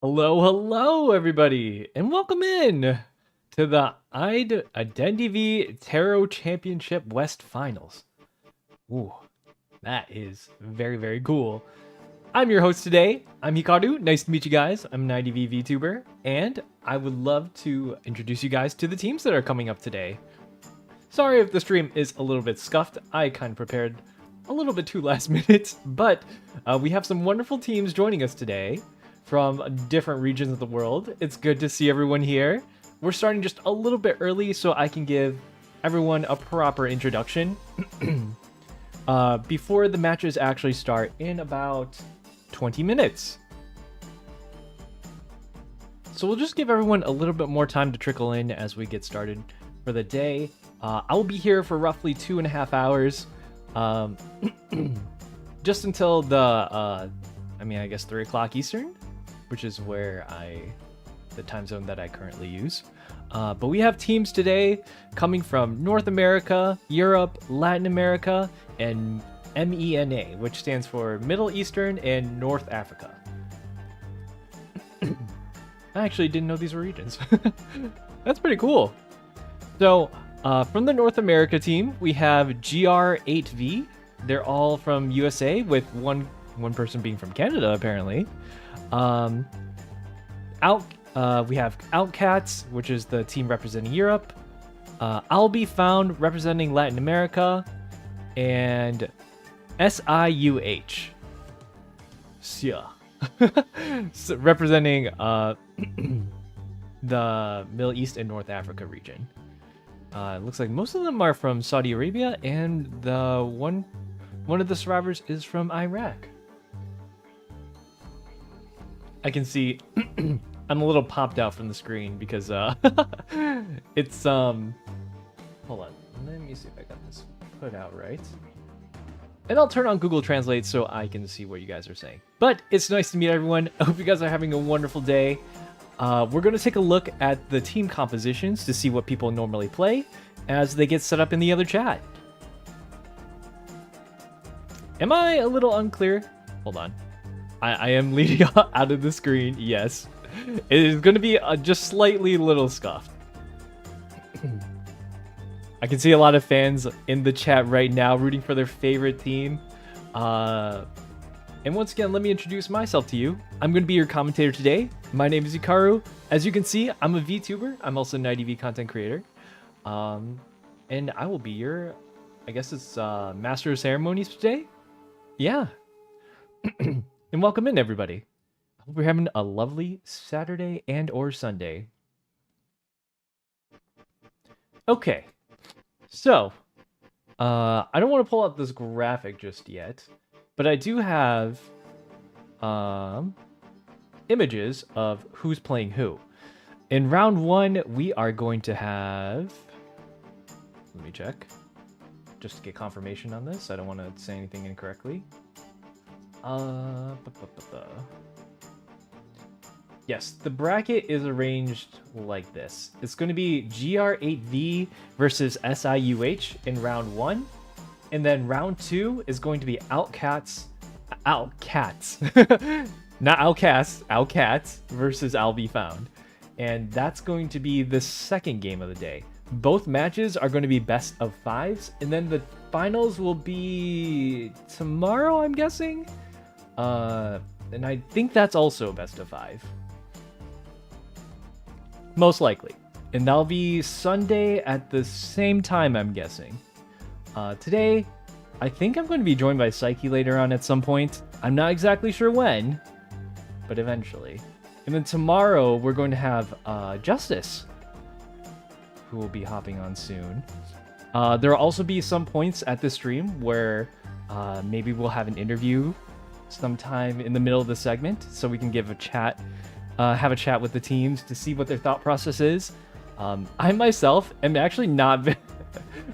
Hello, everybody, and welcome in to the Identity Tarot Championship West Finals. Ooh, that is very cool. I'm your host today. I'm Hikaru. Nice to meet you guys. I'm an IDV VTuber, and I would love to introduce you guys to the teams that are coming up today. Sorry if the stream is a little bit scuffed. I kind of prepared a little bit too last minute, but we have some wonderful teams joining us today from different regions of the world. It's good to see everyone here. We're starting just a little bit early so I can give everyone a proper introduction before the matches actually start in about 20 minutes. So we'll just give everyone a little bit more time to trickle in as we get started for the day. I will be here for roughly 2.5 hours, just until the, I guess 3 o'clock Eastern, which is where the time zone that I currently use. But we have teams today coming from North America, Europe, Latin America, and MENA, which stands for Middle Eastern and North Africa. I actually didn't know these were regions. That's pretty cool. So, from the North America team, we have GR8V. They're all from USA, with one person being from Canada, apparently. We have OutCats, which is the team representing Europe. I'll Be Found representing Latin America, and SIUH, so representing the Middle East and North Africa region. It looks like most of them are from Saudi Arabia, and the one of the survivors is from Iraq. I can see I'm a little popped out from the screen because it's hold on, let me see if I got this put out right. And I'll turn on Google Translate so I can see what you guys are saying. But it's nice to meet everyone. I hope you guys are having a wonderful day. We're going to take a look at the team compositions to see what people normally play as they get set up in the other chat. Am I a little unclear? Hold on. I am leading out of the screen, yes. It is going to be just slightly little scuffed. I can see a lot of fans in the chat right now rooting for their favorite team. And once again, let me introduce myself to you. I'm going to be your commentator today. My name is Hikaru. As you can see, I'm a VTuber. I'm also an IDV content creator. And I will be your, I guess it's Master of Ceremonies today? Yeah. And welcome in, everybody. I hope you're having a lovely Saturday and or Sunday. Okay. So, I don't want to pull out this graphic just yet, but I do have images of who's playing who. In round 1, we are going to have... Let me check. Just to get confirmation on this. I don't want to say anything incorrectly. Yes, the bracket is arranged like this. It's going to be GR8V versus SIUH in round 1. And then round 2 is going to be OutCats. Not Outcasts, OutCats versus I'll Be Found. And that's going to be the second game of the day. Both matches are going to be best of 5s. And then the finals will be tomorrow, I'm guessing. And I think that's also best of 5. Most likely. And that'll be Sunday at the same time, I'm guessing. Today, I think I'm going to be joined by Psyche later on at some point. I'm not exactly sure when, but eventually. And then tomorrow, we're going to have Justice, who will be hopping on soon. There will also be some points at the stream where maybe we'll have an interview sometime in the middle of the segment, so we can give a chat, have a chat with the teams to see what their thought process is. I myself am actually not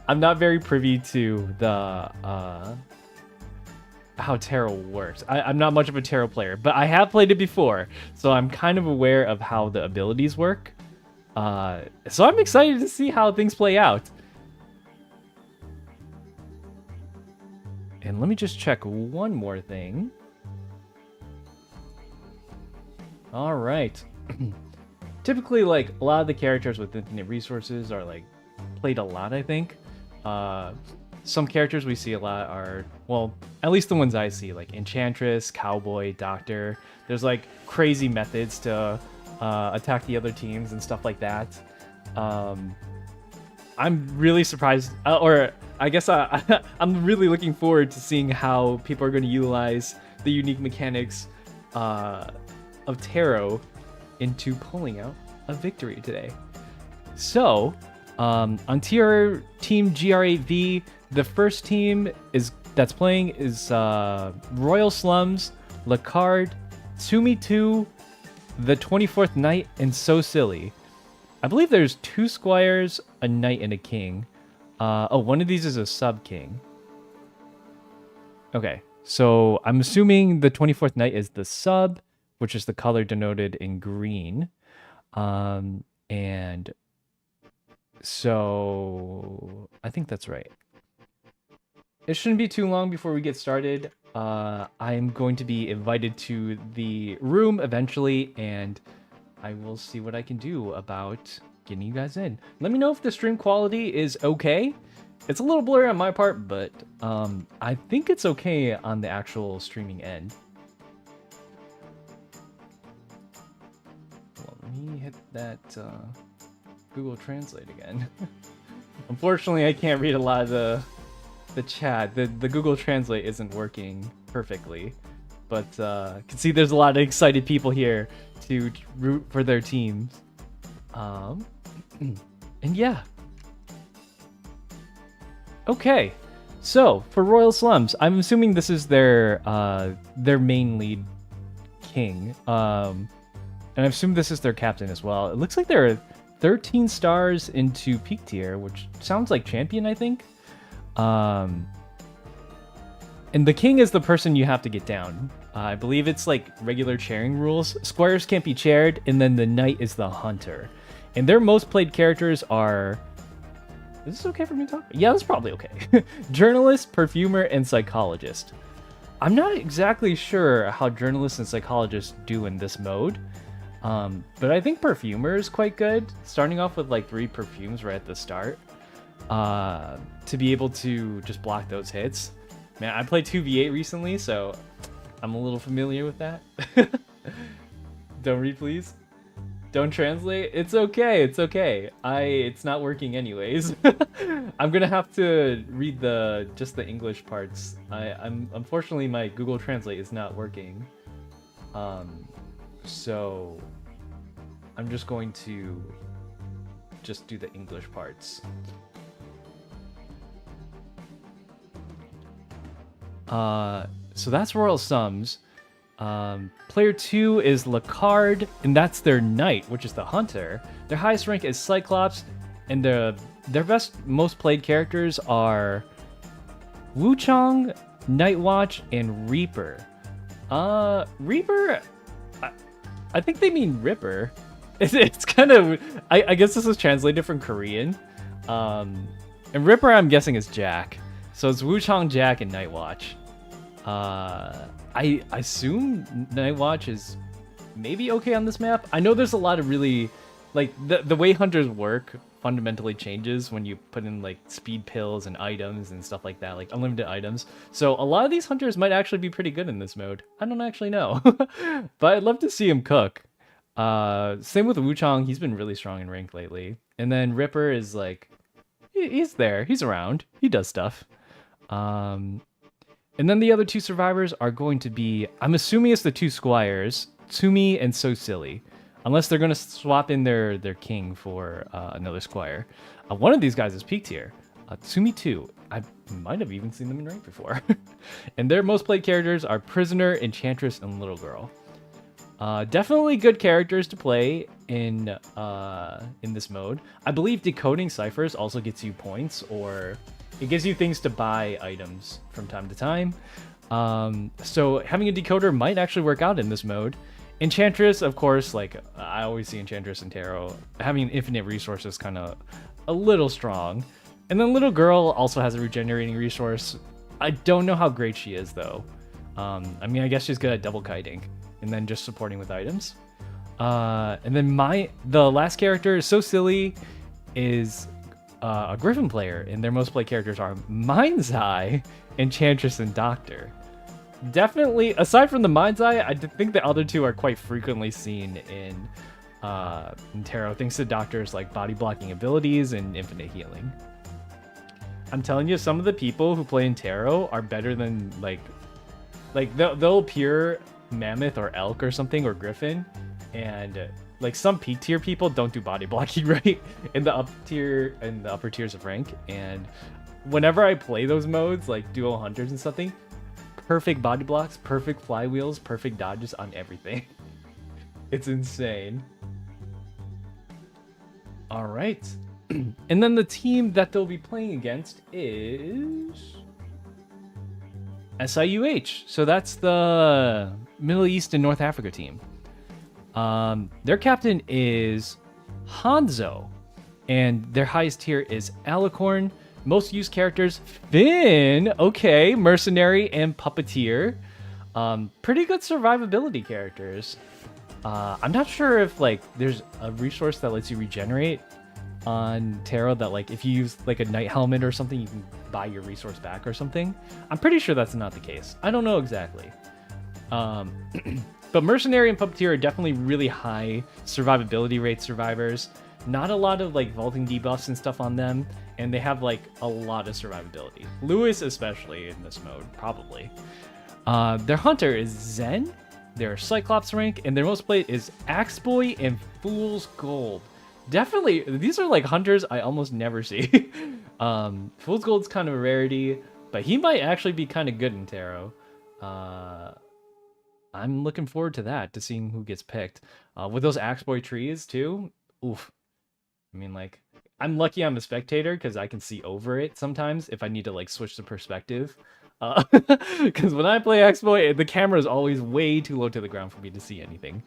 I'm not very privy to the how tarot works. I'm not much of a tarot player, but I have played it before, so I'm kind of aware of how the abilities work. So I'm excited to see how things play out. And let me just check one more thing. All right. Typically, like, a lot of the characters with infinite resources are, like, played a lot, I think. Some characters we see a lot are, well, at least the ones I see, like Enchantress, Cowboy, Doctor. There's, like, crazy methods to attack the other teams and stuff like that. I'm really surprised, or I guess I'm really looking forward to seeing how people are going to utilize the unique mechanics of tarot into pulling out a victory today. So, on Team GR8V, the first team that's playing is Royal Slums, Lacard, Tsumi2, the 24th Knight, and So Silly. I believe there's 2 squires, a knight, and a king. One of these is a sub-king. Okay, so I'm assuming the 24th Knight is the sub, which is the color denoted in green. And so I think that's right. It shouldn't be too long before we get started. I'm going to be invited to the room eventually, and I will see what I can do about getting you guys in. Let me know if the stream quality is okay. It's a little blurry on my part, but I think it's okay on the actual streaming end. Well, let me hit that Google Translate again. Unfortunately, I can't read a lot of the chat. The Google Translate isn't working perfectly, but can see there's a lot of excited people here to root for their teams. And yeah. Okay, so for Royal Slums, I'm assuming this is their main lead king, and I assume this is their captain as well. It looks like there are 13 stars into peak tier, which sounds like champion, I think. And the king is the person you have to get down. I believe it's like regular chairing rules. Squires can't be chaired, and then the knight is the hunter. And their most played characters are... Is this okay for me to talk? Yeah, that's probably okay. Journalist, perfumer, and psychologist. I'm not exactly sure how journalists and psychologists do in this mode. But I think perfumer is quite good. Starting off with like 3 perfumes right at the start. To be able to just block those hits. Man, I played 2v8 recently, so I'm a little familiar with that. Don't read, please. Don't translate. It's okay. It's okay. It's not working anyways. I'm gonna have to read just the English parts. I'm unfortunately my Google Translate is not working. So I'm just going to just do the English parts. So that's Royal Sums. Player 2 is Lacard, and that's their knight, which is the hunter. Their highest rank is Cyclops, and their most played characters are Wuchang, Nightwatch, and Reaper. Reaper, I think they mean Ripper. It's kind of, I guess this is translated from Korean. And Ripper, I'm guessing, is Jack. So it's Wuchang, Jack, and Nightwatch. I assume Nightwatch is maybe okay on this map. I know there's a lot of really, like, the way hunters work fundamentally changes when you put in, like, speed pills and items and stuff like that, like unlimited items. So a lot of these hunters might actually be pretty good in this mode. I don't actually know. But I'd love to see him cook. Same with Wuchang. He's been really strong in rank lately. And then Ripper is, like, he's there. He's around. He does stuff. And then the other 2 survivors are going to be, I'm assuming it's the 2 squires, Tsumi and So Silly. Unless they're going to swap in their king for another squire. One of these guys is peak tier. Tsumi2. I might have even seen them in rank before. And their most played characters are Prisoner, Enchantress, and Little Girl. Definitely good characters to play in this mode. I believe decoding ciphers also gets you points, or it gives you things to buy items from time to time. So having a decoder might actually work out in this mode. Enchantress, of course, like I always see Enchantress and Tarot. Having infinite resources kind of a little strong. And then Little Girl also has a regenerating resource. I don't know how great she is though. I mean, I guess she's good at double kiting and then just supporting with items. And then the last character is so silly, is a Griffin player, and their most played characters are Mind's Eye, Enchantress, and Doctor. Definitely, aside from the Mind's Eye, I think the other two are quite frequently seen in tarot, thanks to Doctor's like body blocking abilities and infinite healing. I'm telling you, some of the people who play in tarot are better than like they'll appear mammoth or elk or something or griffin, and like some peak tier people don't do body blocking right in the upper tiers of rank. And whenever I play those modes, like dual hunters and something, perfect body blocks, perfect flywheels, perfect dodges on everything. It's insane. All right. And then the team that they'll be playing against is SIUH. So that's the Middle East and North Africa team. Their captain is Hanzo, and their highest tier is Alicorn. Most used characters, Finn, okay, Mercenary and Puppeteer. Pretty good survivability characters. I'm not sure if like there's a resource that lets you regenerate on tarot, that like if you use like a night helmet or something, you can buy your resource back or something. I'm pretty sure that's not the case. I don't know exactly. But Mercenary and Puppeteer are definitely really high survivability rate survivors. Not a lot of like vaulting debuffs and stuff on them, and they have like a lot of survivability. Lewis especially in this mode, probably. Their hunter is Zen, their Cyclops rank, and their most played is Axeboy and Fool's Gold. Definitely, these are like hunters I almost never see. Fool's Gold's kind of a rarity, but he might actually be kind of good in tarot. I'm looking forward to that, to seeing who gets picked. With those Axeboy trees too, oof. I mean, like, I'm lucky I'm a spectator because I can see over it sometimes if I need to like switch the perspective. Because when I play Axeboy, the camera is always way too low to the ground for me to see anything.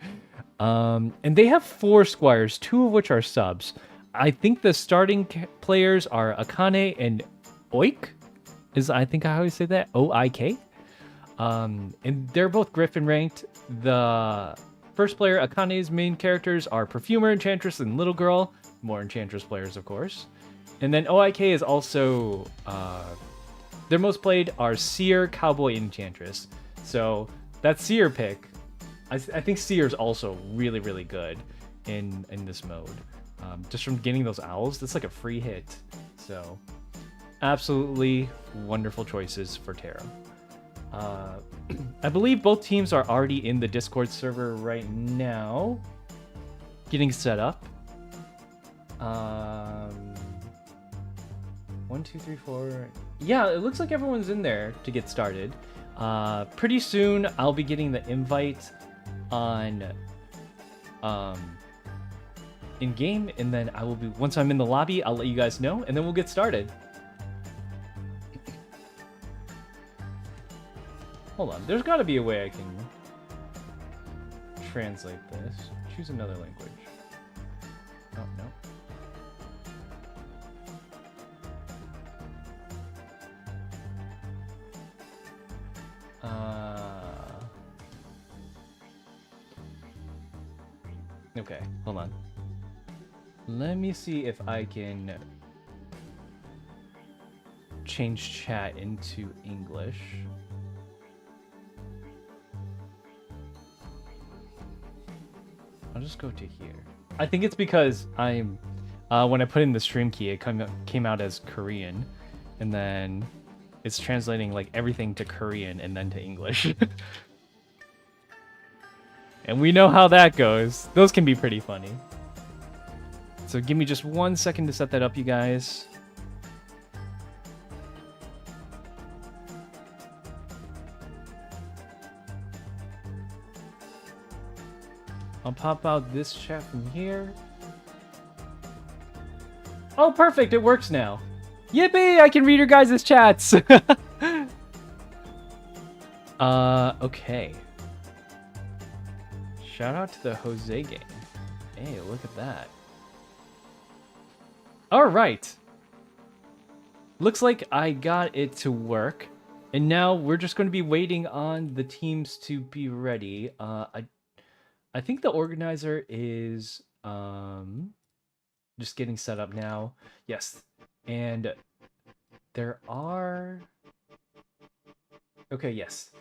And they have 4 squires, 2 of which are subs. I think the starting players are Akane and Oik, is I think I always say that, O-I-K. And they're both Griffin ranked. The first player, Akane's main characters are Perfumer, Enchantress, and Little Girl. More Enchantress players, of course. And then OIK is also, their most played are Seer, Cowboy, and Enchantress. So that Seer pick, I think Seer's also really, really good in this mode. Just from getting those owls, that's like a free hit. So absolutely wonderful choices for tarot. I believe both teams are already in the Discord server right now, getting set up. 1, 2, 3, 4. Yeah, it looks like everyone's in there to get started. Pretty soon I'll be getting the invite on in game, and then I will be, once I'm in the lobby, I'll let you guys know, and then we'll get started. Hold on, there's got to be a way I can translate this. Choose another language. Oh, no. Okay, hold on. Let me see if I can change chat into English. I'll just go to here. I think it's because I'm when I put in the stream key, it came out as Korean, and then it's translating like everything to Korean and then to English. And we know how that goes. Those can be pretty funny. So give me just 1 second to set that up, you guys. I'll pop out this chat from here. Oh, perfect. It works now. Yippee! I can read your guys' chats. Okay. Shout out to the Jose game. Hey, look at that. All right. Looks like I got it to work. And now we're just going to be waiting on the teams to be ready. I think the organizer is just getting set up now. Yes. And there are... Okay, yes.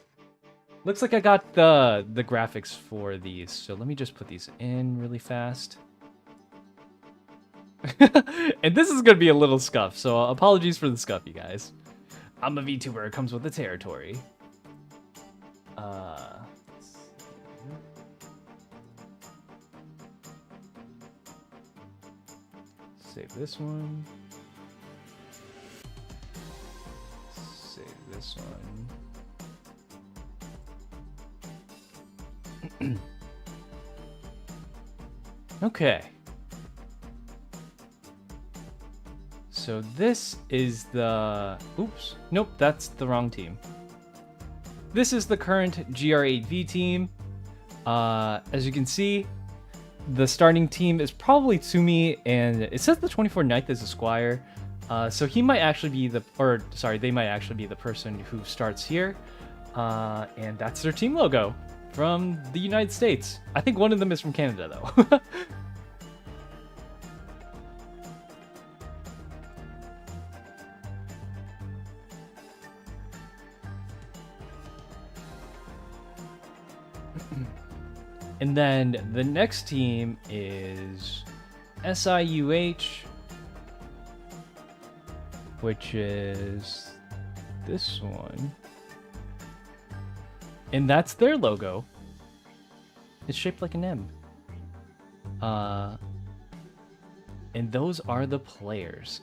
Looks like I got the graphics for these. So let me just put these in really fast. And this is going to be a little scuff, so apologies for the scuff, you guys. I'm a VTuber. It comes with the territory. Save this one. Save this one. Okay. So this is the... Oops. Nope, that's the wrong team. This is the current GR8V team. As you can see, the starting team is probably Tsumi, and it says the 24 Knight is a squire. So he might actually be the... Or, sorry, they might actually be the person who starts here. And that's their team logo from the United States. I think one of them is from Canada, though. And then the next team is SIUH, which is this one. And that's their logo. It's shaped like an M. And those are the players.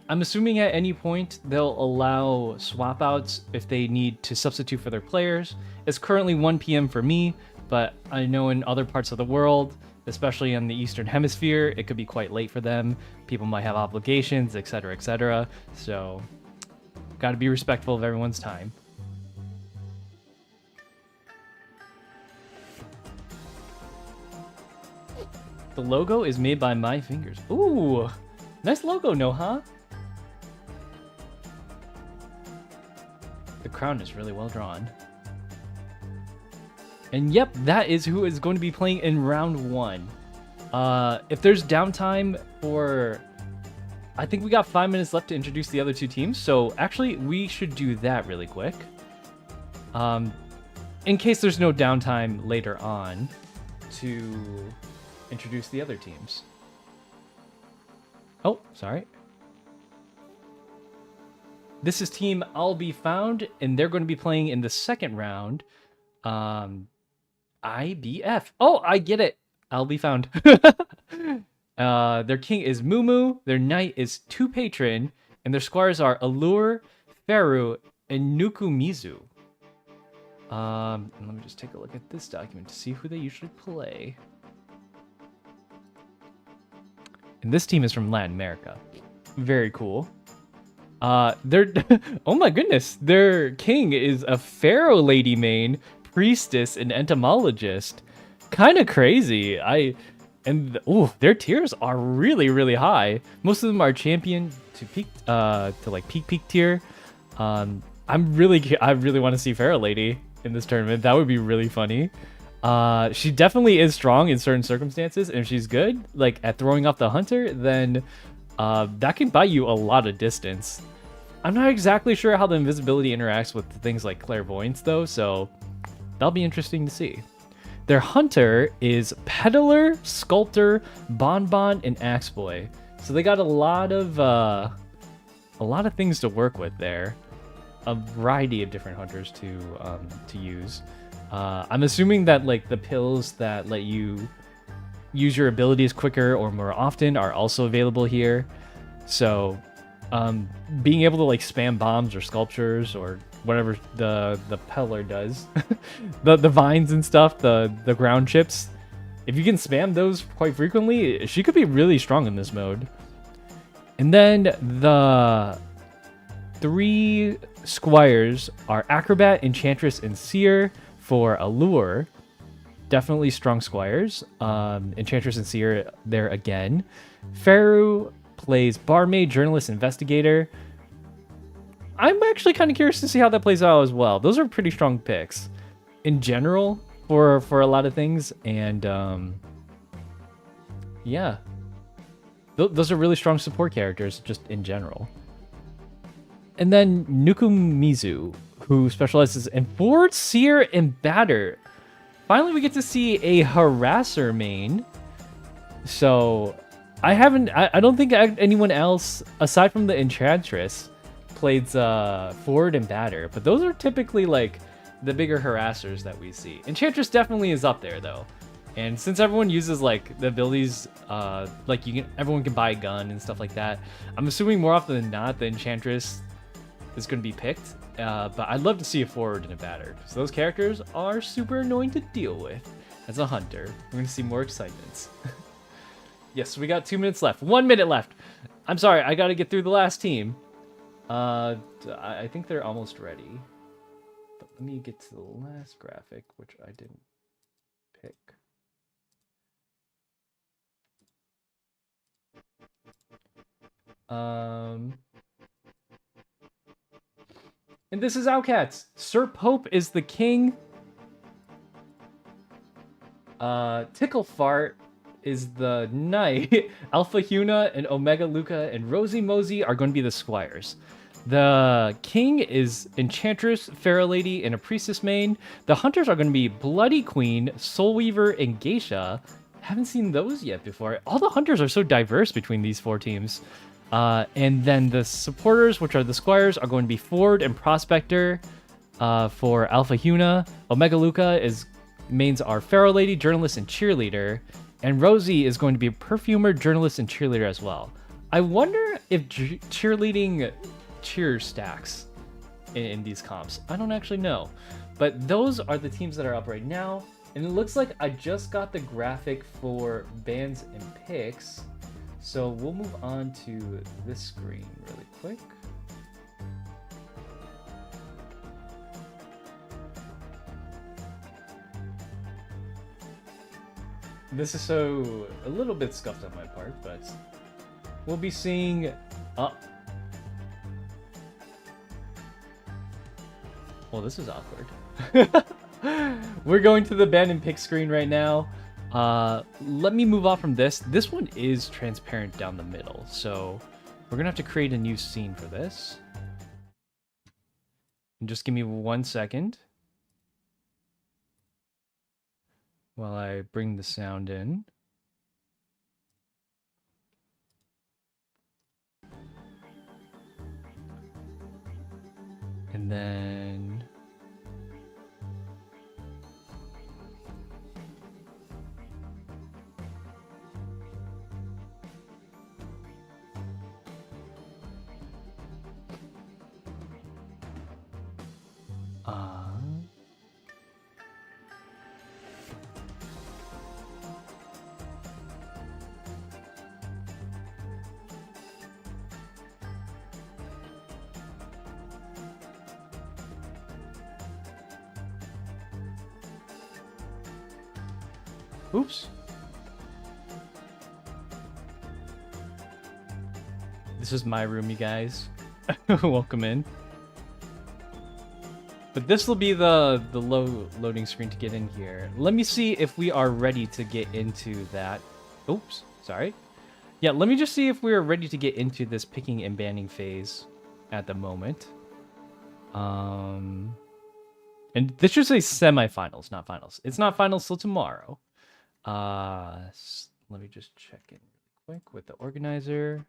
I'm assuming at any point they'll allow swap outs if they need to substitute for their players. It's currently 1 p.m. for me, but I know in other parts of the world, especially in the Eastern Hemisphere, it could be quite late for them. People might have obligations, etc., etc. So, gotta be respectful of everyone's time. The logo is made by my fingers. Ooh, nice logo, Noha. The crown is really well drawn. And yep, that is who is going to be playing in round 1. If there's downtime for... I think we got 5 minutes left to introduce the other 2 teams, so actually we should do that really quick. In case there's no downtime later on to introduce the other teams. Oh, sorry. This is team I'll Be Found, and they're going to be playing in the second round. IBF. Oh, I get it. I'll Be Found. Their king is Mumu, their knight is 2 patron, and their squires are Allure, Feru, and Nukumizu. Let me just take a look at this document to see who they usually play. And this team is from Latin America. Very cool. They're oh my goodness, their king is a pharaoh lady main, priestess, and entomologist. Kind of crazy. Their tiers are really, really high. Most of them are champion to peak to like peak tier. I really want to see pharaoh lady in this tournament. That would be really funny. She definitely is strong in certain circumstances, and if she's good, like at throwing off the hunter, then that can buy you a lot of distance. I'm not exactly sure how the invisibility interacts with things like clairvoyance, though, so that'll be interesting to see. Their hunter is Peddler, Sculptor, Bonbon, and Axeboy. So they got a lot of things to work with there. A variety of different hunters to use. I'm assuming that like the pills that let you use your abilities quicker or more often are also available here. So being able to like spam bombs or sculptures or whatever the peddler does, the vines and stuff, the ground chips, if you can spam those quite frequently, she could be really strong in this mode. And then the 3 squires are Acrobat, Enchantress, and Seer for Allure. Definitely strong squires. Enchantress and Seer there again. Feru plays Barmaid, Journalist, Investigator. I'm actually kind of curious to see how that plays out as well. Those are pretty strong picks. In general, for a lot of things, and yeah, those are really strong support characters just in general. And then Nukumizu, who specializes in Board, Seer, and Batter. Finally, we get to see a Harasser main. So, I don't think anyone else, aside from the Enchantress, played Forward and Batter. But those are typically, like, the bigger Harassers that we see. Enchantress definitely is up there, though. And since everyone uses, like, the abilities, like, everyone can buy a gun and stuff like that, I'm assuming more often than not, the Enchantress is going to be picked, but I'd love to see a Forward and a Batter, because those characters are super annoying to deal with. As a hunter, we're going to see more excitements. Yes, we got 2 minutes left. 1 minute left. I'm sorry, I got to get through the last team. I think they're almost ready. But let me get to the last graphic, which I didn't pick. And this is OutCats. Sir Pope is the king. Tickle Fart is the knight. Alpha Huna and Omega Luca and Rosie Mosey are going to be the squires. The king is Enchantress, Pharaoh Lady, and a priestess main. The hunters are going to be Bloody Queen, Soul Weaver, and Geisha. Haven't seen those yet before. All the hunters are so diverse between these 4 teams. And then the supporters, which are the squires, are going to be Ford and Prospector for Alpha Huna. Omega Luca mains are Pharaoh Lady, Journalist, and Cheerleader. And Rosie is going to be Perfumer, Journalist, and Cheerleader as well. I wonder if cheerleading cheer stacks in these comps. I don't actually know. But those are the teams that are up right now. And it looks like I just got the graphic for bans and picks. So we'll move on to this screen really quick. This is a little bit scuffed on my part, but we'll be seeing... Well, this is awkward. We're going to the ban and pick screen right now. Let me move off from this. This one is transparent down the middle, so we're gonna have to create a new scene for this. And just give me 1 second while I bring the sound in. And then... Oops. This is my room, you guys. Welcome in. But this will be the loading screen to get in here. Let me see if we are ready to get into that. Oops, sorry. Yeah, let me just see if we're ready to get into this picking and banning phase at the moment. And this should say semifinals, not finals. It's not finals till tomorrow. Let me just check in really quick with the organizer.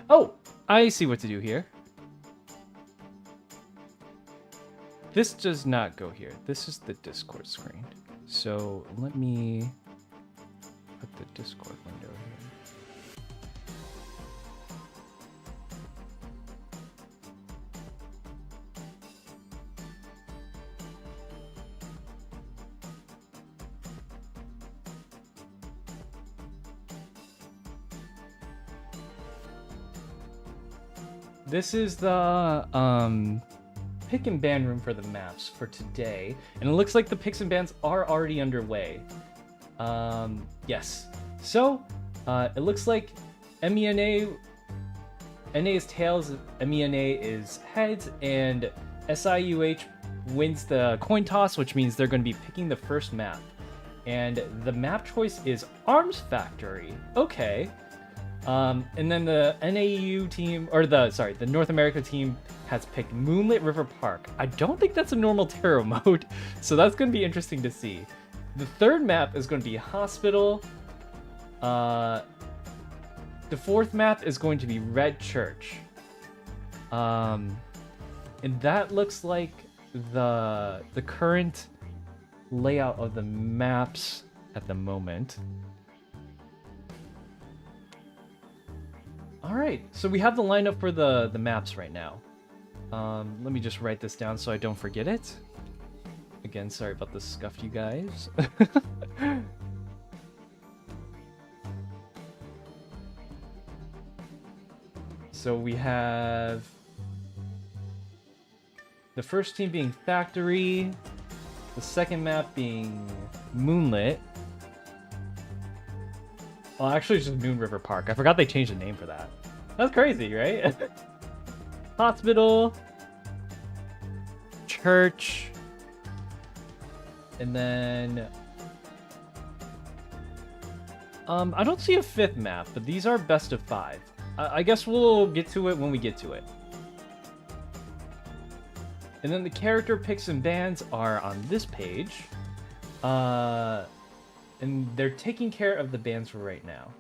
Oh, I see what to do here. This does not go here. This is the Discord screen. So let me put the Discord window here. This is the pick and ban room for the maps for today, and it looks like the picks and bans are already underway. Yes. So, it looks like MENA is tails, MENA is heads, and SIUH wins the coin toss, which means they're going to be picking the first map. And the map choice is Arms Factory. Okay. And then the NAU team, or the North America team has picked Moonlit River Park. I don't think that's a normal tarot mode, so that's going to be interesting to see. The third map is going to be Hospital. The fourth map is going to be Red Church. And that looks like the current layout of the maps at the moment. All right, so we have the lineup for the maps right now. Let me just write this down so I don't forget it. Again, sorry about the scuff, you guys. So we have the first team being Factory, the second map being Moonlit. Well, actually, it's just Moon River Park. I forgot they changed the name for that. That's crazy, right? Hospital, Church, and then I don't see a fifth map, but these are best of 5. I guess we'll get to it when we get to it. And then the character picks and bans are on this page. And they're taking care of the bans for right now.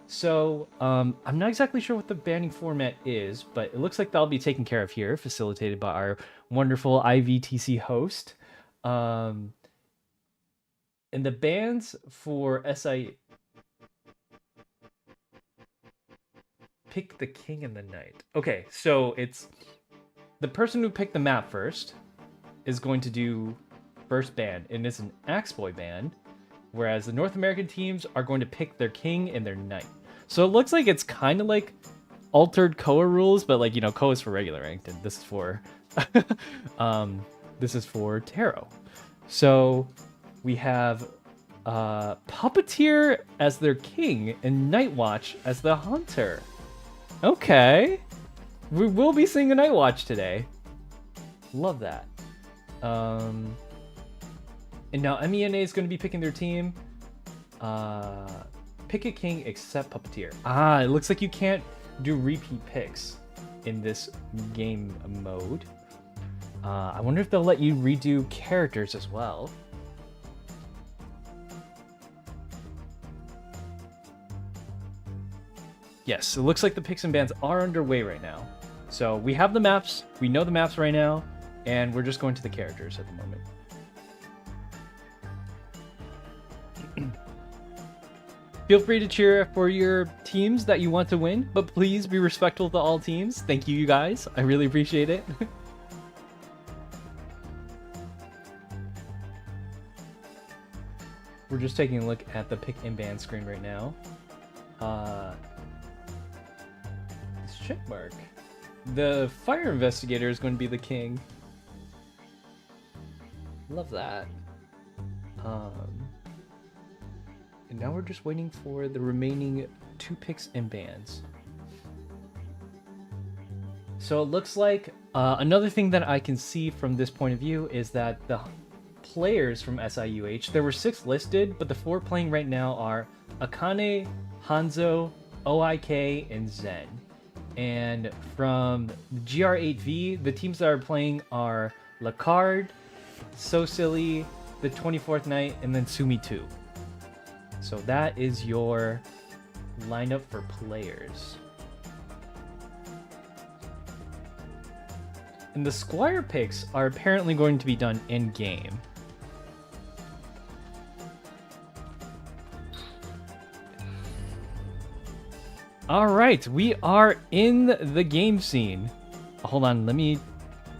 So, I'm not exactly sure what the banning format is, but it looks like that'll be taken care of here, facilitated by our wonderful IVTC-Host. And the bans for SI... Pick the king and the knight. Okay, so it's... The person who picked the map first is going to do first ban, and it's an Axe Boy ban, whereas the North American teams are going to pick their king and their knight. So it looks like it's kind of like altered Koa rules, but like, you know, Koa is for regular ranked, and this is for this is for tarot. So we have Puppeteer as their king and Nightwatch as the hunter. Okay. We will be seeing a Nightwatch today. Love that. And now MENA is going to be picking their team. Pick a king except Puppeteer. Ah, it looks like you can't do repeat picks in this game mode. I wonder if they'll let you redo characters as well. Yes, it looks like the picks and bans are underway right now. So we have the maps, we know the maps right now, and we're just going to the characters at the moment. Feel free to cheer for your teams that you want to win, but please be respectful to all teams. Thank you, you guys. I really appreciate it. We're just taking a look at the pick and ban screen right now. It's checkmark. The fire investigator is going to be the king. Love that. And now we're just waiting for the remaining 2 picks and bans. So it looks like another thing that I can see from this point of view is that the players from SIUH, there were 6 listed, but the 4 playing right now are Akane, Hanzo, OIK, and Zen. And from GR8V, the teams that are playing are Lacard, So Silly, the 24th Night, and then Sumi 2. So that is your lineup for players. And the Squire picks are apparently going to be done in-game. Alright, we are in the game scene. Hold on, let me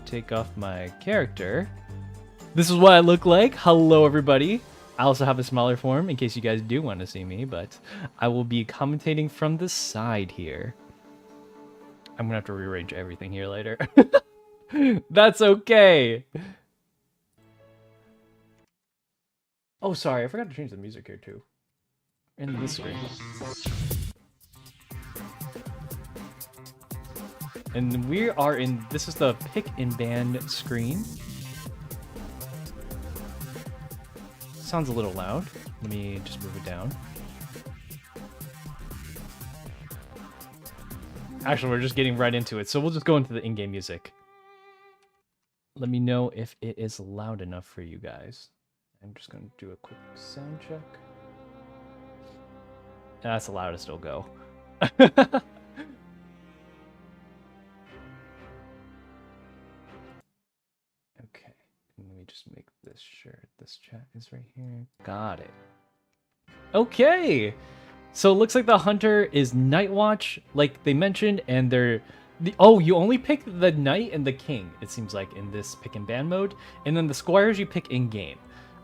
take off my character. This is what I look like. Hello, everybody. I also have a smaller form in case you guys do want to see me, but I will be commentating from the side here. I'm gonna have to rearrange everything here later. That's okay. Oh, sorry, I forgot to change the music here too. In this screen. And we are in, this is the pick and ban screen. Sounds a little loud. Let me just move it down. Actually, we're just getting right into it, so we'll just go into the in-game music. Let me know if it is loud enough for you guys. I'm just going to do a quick sound check. That's the loudest it'll go. Okay, let me just make this sure this chat is right here. Got it. Okay, so it looks like the hunter is Night Watch, like they mentioned, and they're oh, you only pick the knight and the king, it seems like, in this pick and ban mode, and then the squires you pick in game.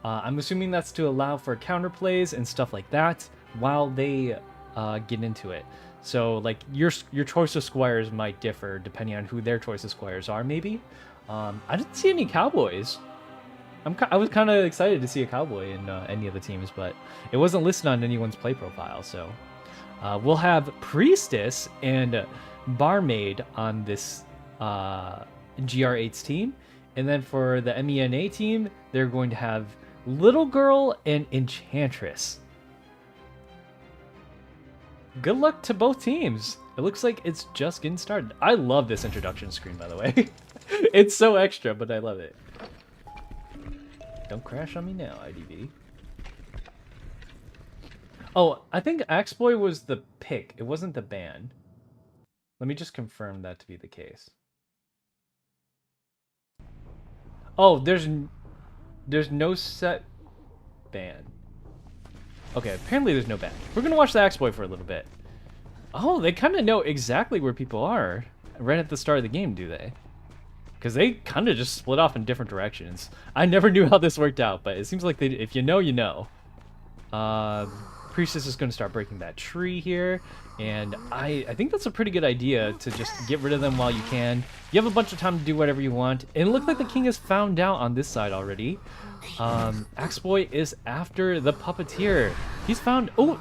I'm assuming that's to allow for counterplays and stuff like that while they get into it. So like your choice of squires might differ depending on who their choice of squires are. Maybe. I didn't see any cowboys. I was kind of excited to see a cowboy in any of the teams, but it wasn't listed on anyone's play profile. So we'll have priestess and barmaid on this GR8's team, and then for the MENA team, they're going to have little girl and enchantress. Good luck to both teams. It looks like it's just getting started. I love this introduction screen, by the way. It's so extra, but I love it. Don't crash on me now, IDV. Oh, I think Axeboy was the pick. It wasn't the ban. Let me just confirm that to be the case. Oh, there's no set ban. Okay, apparently there's no ban. We're gonna watch the Axeboy for a little bit. Oh, they kind of know exactly where people are right at the start of the game, do they? Because they kind of just split off in different directions. I never knew how this worked out, but it seems like if you know, you know. Priestess is going to start breaking that tree here, and I think that's a pretty good idea to just get rid of them while you can. You have a bunch of time to do whatever you want, and it looks like the king is found out on this side already. Axeboy is after the puppeteer. He's found... Oh!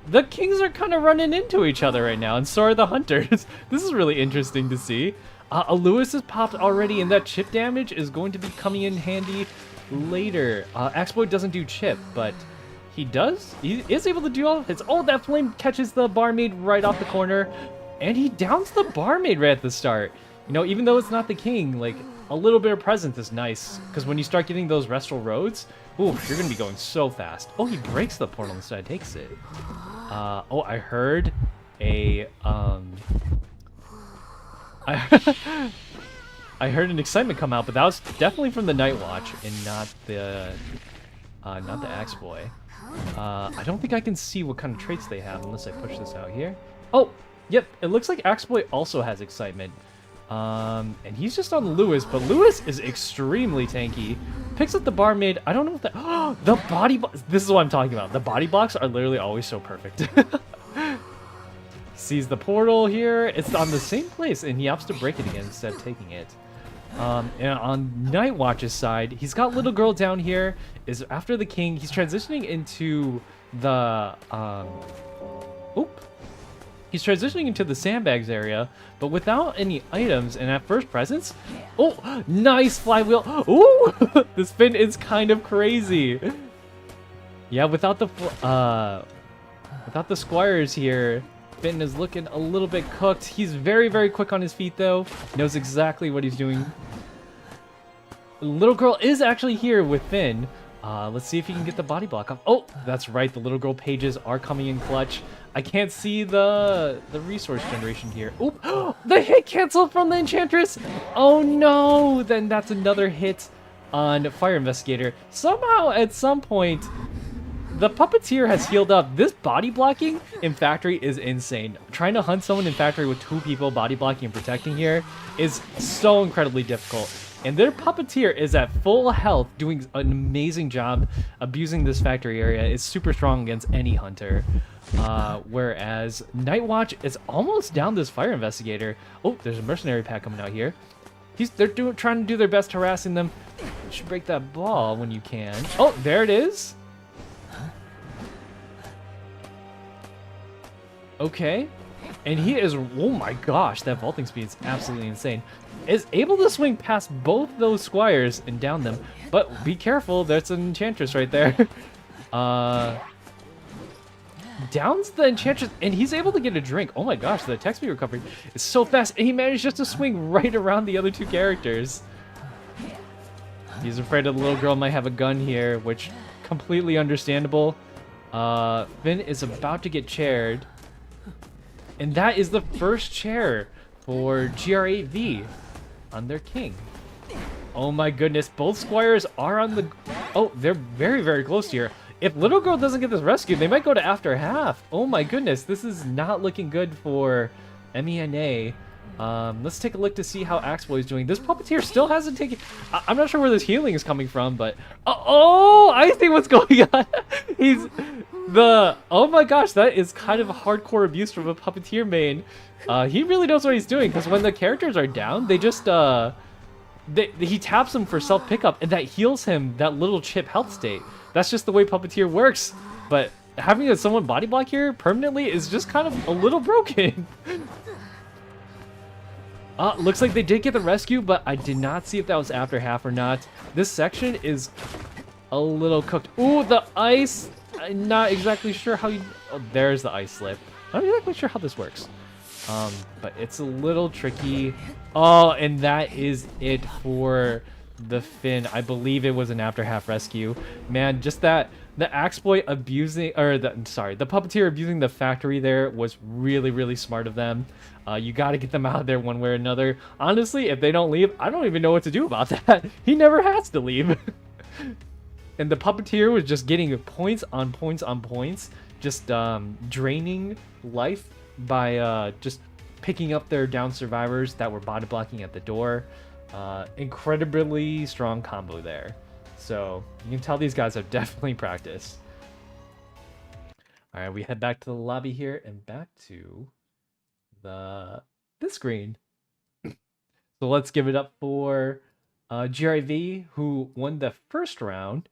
The kings are kind of running into each other right now, and so are the hunters. This is really interesting to see. A Lewis has popped already, and that chip damage is going to be coming in handy later. Axeboy doesn't do chip, but he does. He is able to do all his... Oh, that flame catches the barmaid right off the corner, and he downs the barmaid right at the start. You know, even though it's not the king, like, a little bit of presence is nice, because when you start getting those restful roads, ooh, you're going to be going so fast. Oh, he breaks the portal instead, takes it. Oh, I heard a, I heard an excitement come out, but that was definitely from the Night Watch and not the Axeboy. I don't think I can see what kind of traits they have unless I push this out here. Oh, yep, it looks like Axeboy also has excitement. And he's just on Lewis, but Lewis is extremely tanky. Picks up the barmaid. I don't know what that... Oh, the body... This is what I'm talking about. The body blocks are literally always so perfect. Sees the portal here. It's on the same place, and he opts to break it again instead of taking it. And on Night Watch's side, he's got little girl down here. Is after the king. He's transitioning into the... He's transitioning into the sandbags area, but without any items and at first presence. Oh, nice flywheel. Ooh, the spin is kind of crazy. Yeah, without the squires here, Finn is looking a little bit cooked. He's very, very quick on his feet, though. Knows exactly what he's doing. Little girl is actually here with Finn. Let's see if he can get the body block off. Oh, that's right. The little girl pages are coming in clutch. I can't see the resource generation here. Oop! The hit canceled from the Enchantress! Oh no! Then that's another hit on Fire Investigator. Somehow, at some point, the Puppeteer has healed up. This body blocking in Factory is insane. Trying to hunt someone in Factory with 2 people body blocking and protecting here is so incredibly difficult. And their Puppeteer is at full health, doing an amazing job abusing this Factory area. It's super strong against any hunter. Whereas Night Watch is almost down this Fire Investigator. Oh, there's a Mercenary pack coming out here. They're trying to do their best harassing them. You should break that ball when you can. Oh, there it is. Okay. And he is, oh my gosh, that vaulting speed is absolutely insane. Is able to swing past both those squires and down them. But be careful, there's an enchantress right there. Downs the enchantress, and he's able to get a drink. Oh my gosh, the attack speed recovery is so fast, and he managed just to swing right around the other two characters. He's afraid the little girl might have a gun here, which completely understandable. Finn is about to get chaired. And that is the first chair for GR8V on their king. Oh my goodness, both squires are on the... Oh, they're very, very close here. If little girl doesn't get this rescued, they might go to after half. Oh my goodness, this is not looking good for MENA. Let's take a look to see how Axeboy is doing. This puppeteer still hasn't taken... I'm not sure where this healing is coming from, but... Oh, I see what's going on. He's... Oh my gosh, that is kind of hardcore abuse from a puppeteer main. He really knows what he's doing, because when the characters are down, they just... he taps them for self-pickup, and that heals him that little chip health state. That's just the way puppeteer works. But having someone body block here permanently is just kind of a little broken. Looks like they did get the rescue, but I did not see if that was after half or not. This section is a little cooked. Ooh, the ice! I'm not exactly sure how you... Oh, there's the ice slip. I'm not exactly sure how this works. But it's a little tricky. Oh, and that is it for the Finn. I believe it was an after half rescue. Man, just that the Axeboy abusing, or the puppeteer abusing the factory there was really, really smart of them. You got to get them out of there one way or another. Honestly, if they don't leave, I don't even know what to do about that. He never has to leave. And the puppeteer was just getting points on points on points, just draining life by just picking up their down survivors that were body blocking at the door. Incredibly strong combo there. So you can tell these guys have definitely practiced. All right, we head back to the lobby here and back to this screen. So let's give it up for GRV, who won the first round.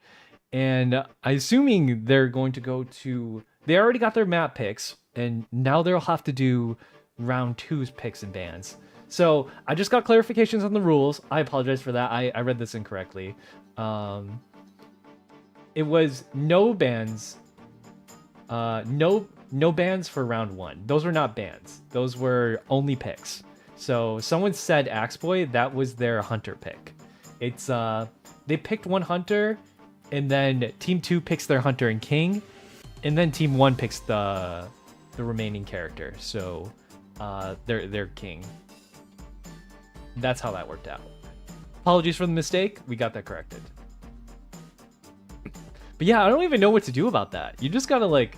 And I'm assuming they're going to go to... They already got their map picks, and now they'll have to do round 2's picks and bans. So I just got clarifications on the rules. I apologize for that. I read this incorrectly. It was no bans. No bans for round 1. Those were not bans. Those were only picks. So someone said Axeboy, that was their hunter pick. It's they picked one hunter, and then team 2 picks their hunter and king, and then team 1 picks the remaining character. So their king. That's how that worked out. Apologies for the mistake. We got that corrected. But yeah, I don't even know what to do about that. You just gotta like...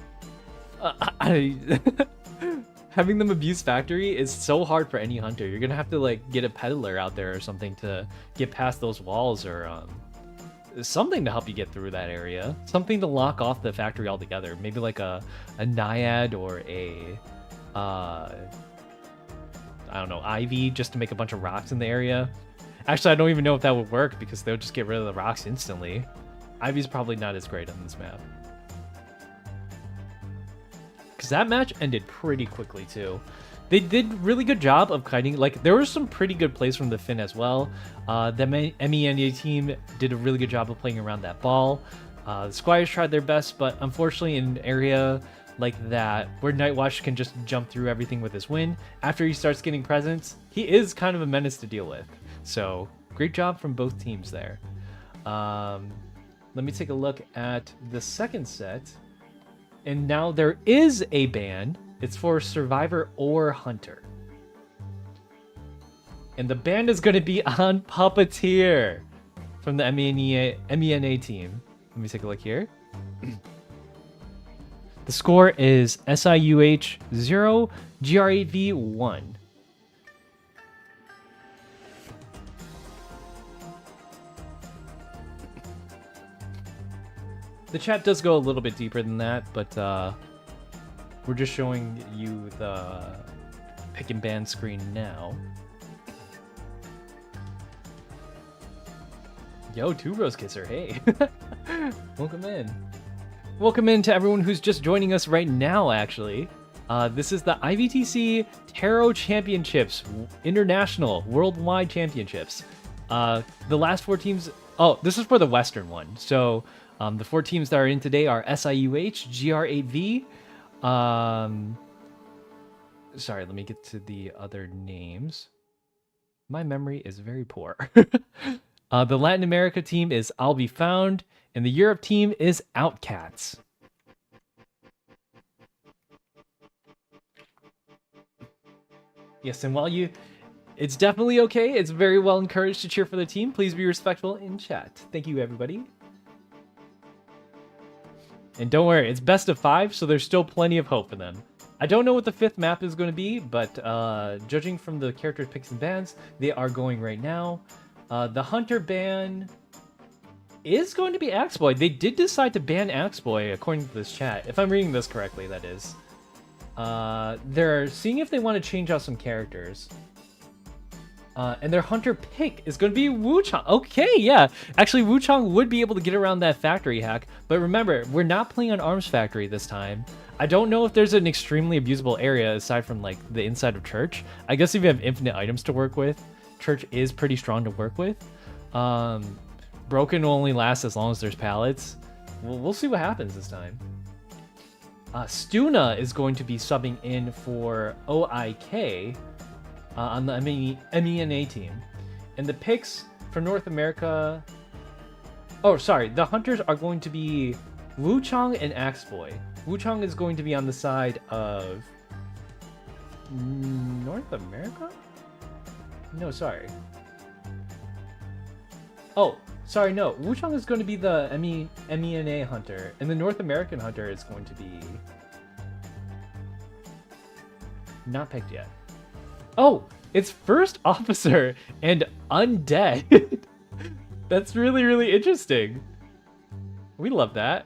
Having them abuse factory is so hard for any hunter. You're gonna have to like get a peddler out there or something to get past those walls, or something to help you get through that area. Something to lock off the factory altogether. Maybe like a naiad or a... I don't know, Ivy, just to make a bunch of rocks in the area. Actually, I don't even know if that would work, because they'll just get rid of the rocks instantly. Ivy's probably not as great on this map. Because that match ended pretty quickly, too. They did really good job of kiting. Like, there were some pretty good plays from the Finn as well. The MENA team did a really good job of playing around that ball. The Squires tried their best, but unfortunately in an area like that, where Nightwatch can just jump through everything with his win, after he starts getting presents, he is kind of a menace to deal with. So, great job from both teams there. Let me take a look at the second set. And now there is a ban. It's for Survivor or Hunter. And the ban is going to be on Puppeteer from the MENA team. Let me take a look here. The score is SIUH 0, GR8V 1. The chat does go a little bit deeper than that, but we're just showing you the pick and ban screen now. Yo, Two Rose Kisser, hey. Welcome in. Welcome in to everyone who's just joining us right now, actually. This is the IVTC Tarot Championships, International Worldwide Championships. The last 4 teams... Oh, this is for the Western one. So, the 4 teams that are in today are SIUH, GR8V... Sorry, let me get to the other names. My memory is very poor. The Latin America team is I'll Be Found, and the Europe team is OutCats. Yes, and while it's definitely okay. It's very well encouraged to cheer for the team. Please be respectful in chat. Thank you, everybody. And don't worry, it's best of 5, so there's still plenty of hope for them. I don't know what the 5th map is going to be, but judging from the character picks and bans, they are going right now. The Hunter ban is going to be Axeboy. They did decide to ban Axeboy, according to this chat. If I'm reading this correctly, that is. They're seeing if they want to change out some characters. And their Hunter pick is going to be Wuchang. Okay, yeah. Actually, Wuchang would be able to get around that factory hack. But remember, we're not playing on Arms Factory this time. I don't know if there's an extremely abusable area aside from, like, the inside of Church. I guess if you have infinite items to work with, Church is pretty strong to work with. Broken will only last as long as there's pallets. We'll see what happens this time. Stuna is going to be subbing in for OIK on the MENA team. And the picks for North America... Oh, sorry. The Hunters are going to be Wuchang and Axeboy. Wuchang is going to be on the side of... North America? No, sorry. Oh, sorry, no. Wuchang is going to be the MENA Hunter, and the North American Hunter is going to be... not picked yet. Oh, it's First Officer and Undead. That's really, really interesting. We love that.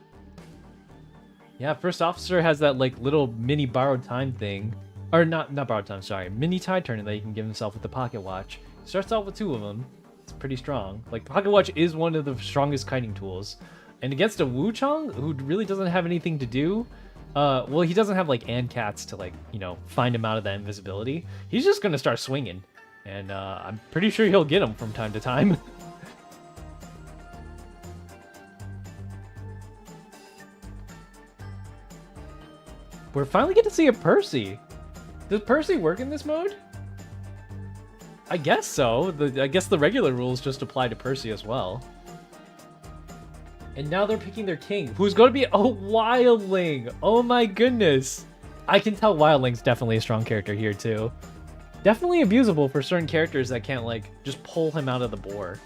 Yeah, First Officer has that, like, little mini borrowed time thing. Or not borrowed time, sorry. Mini tide turner that he can give himself with the pocket watch. Starts off with 2 of them. It's pretty strong. Like, the pocket watch is one of the strongest kiting tools. And against a Wuchang, who really doesn't have anything to do, well, he doesn't have, like, ANCATs to, like, you know, find him out of that invisibility. He's just gonna start swinging. And, I'm pretty sure he'll get him from time to time. We're finally getting to see a Percy. Does Percy work in this mode? I guess so. I guess the regular rules just apply to Percy as well. And now they're picking their king, who's going to be a Wildling. Oh my goodness. I can tell Wildling's definitely a strong character here too. Definitely abusable for certain characters that can't, like, just pull him out of the boar.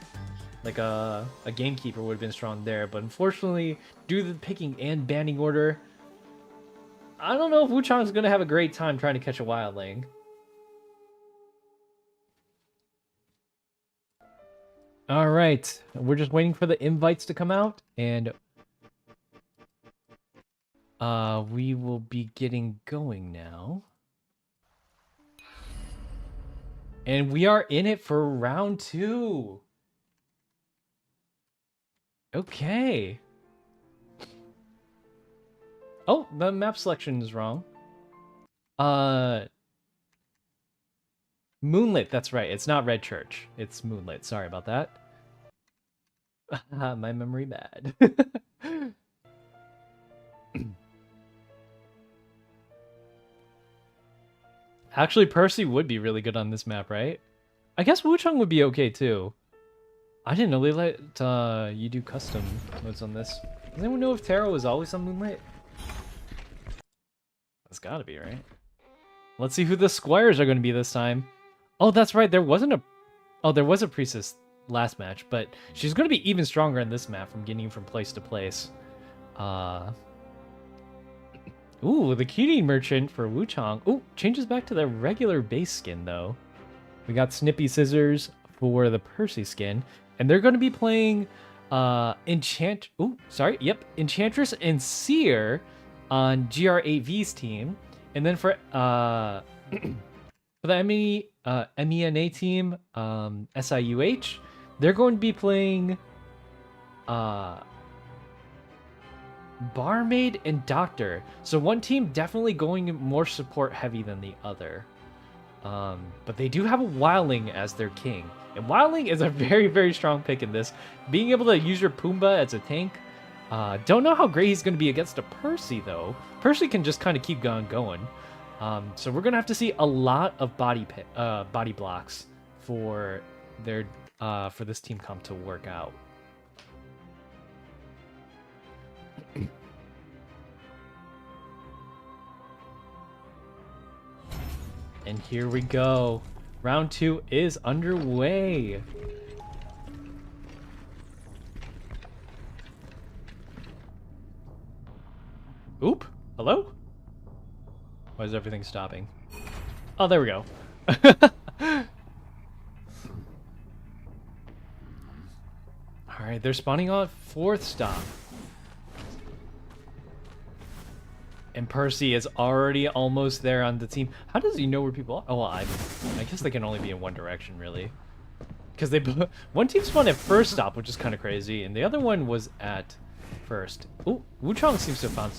Like a Gamekeeper would have been strong there, but unfortunately, due to the picking and banning order, I don't know if Wuchang's going to have a great time trying to catch a Wildling. All right, we're just waiting for the invites to come out, and we will be getting going now. And we are in it for round 2. Okay. Oh, the map selection is wrong. Moonlit, that's right. It's not Red Church. It's Moonlit. Sorry about that. My memory bad. Actually, Percy would be really good on this map, right? I guess Wuchang would be okay too. I didn't know they let you do custom modes on this. Does anyone know if Tarot was always on Moonlit? That's gotta be, right? Let's see who the squires are going to be this time. Oh, that's right. There was a priestess last match, but she's going to be even stronger in this map from getting from place to place. Ooh, the Cutie Merchant for Wuchang. Ooh, changes back to the regular base skin, though. We got Snippy Scissors for the Percy skin, and they're going to be playing Enchantress and Seer on GR8V's team, and then for the MENA team, SIUH, they're going to be playing Barmaid and Doctor. So one team definitely going more support heavy than the other. But they do have a Wildling as their king. And Wildling is a very, very strong pick in this. Being able to use your Pumbaa as a tank. Don't know how great he's going to be against a Percy, though. Percy can just kind of keep going. So we're going to have to see a lot of body blocks for their for this team comp to work out. And here we go. Round 2 is underway. Oop. Hello? Why is everything stopping? Oh, there we go. Alright, they're spawning on 4th stop. And Percy is already almost there on the team. How does he know where people are? Oh, well, I guess they can only be in one direction, really. Because one team spawned at 1st stop, which is kind of crazy, and the other one was at 1st. Ooh, Wuchang seems to have found...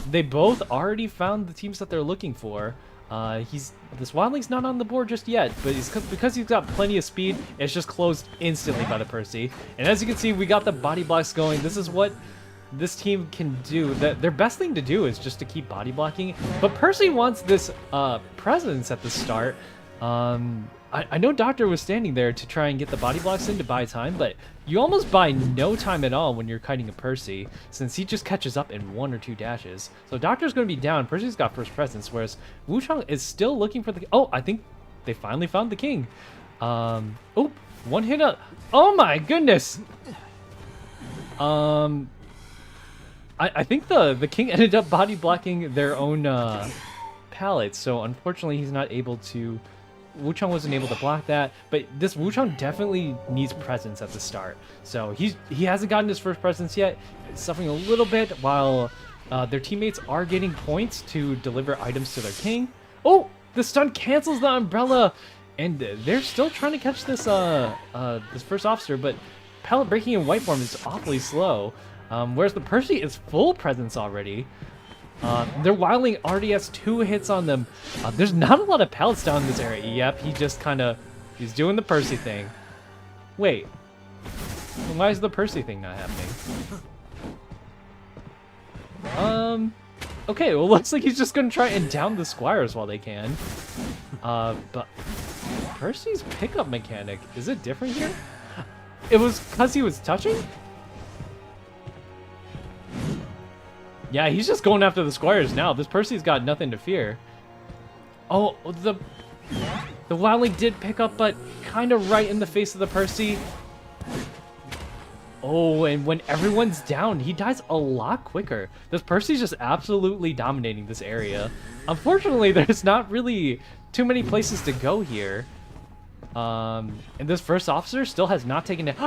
they both already found the teams that they're looking for. This Wildling's not on the board just yet, but because he's got plenty of speed, it's just closed instantly by the Percy. And as you can see, we got the body blocks going. This is what this team can do. Their best thing to do is just to keep body blocking, but Percy wants this presence at the start. I know Doctor was standing there to try and get the body blocks in to buy time, but you almost buy no time at all when you're kiting a Percy, since he just catches up in 1 or 2 dashes. So Doctor's going to be down. Percy's got first presence, whereas Wuchang is still looking for the... Oh, I think they finally found the king. Oh, one hit up. Oh my goodness! I think the king ended up body blocking their own pallets, so unfortunately he's not able to... Wuchang wasn't able to block that, but this Wuchang definitely needs presence at the start. So he hasn't gotten his first presence yet, suffering a little bit while their teammates are getting points to deliver items to their king. Oh, the stun cancels the umbrella, and they're still trying to catch this this first officer, but pallet breaking in white form is awfully slow. Whereas the Percy is full presence already. Their Wildling already has 2 hits on them. There's not a lot of pallets down in this area. Yep, he just he's doing the Percy thing. Wait, why is the Percy thing not happening? Okay, well, looks like he's just gonna try and down the squires while they can. But Percy's pickup mechanic, is it different here? It was because he was touching? Yeah, he's just going after the squires now. This Percy's got nothing to fear. Oh, the Wildling did pick up, but kind of right in the face of the Percy. Oh, and when everyone's down, he dies a lot quicker. This Percy's just absolutely dominating this area. Unfortunately, there's not really too many places to go here. And this first officer still has not taken it.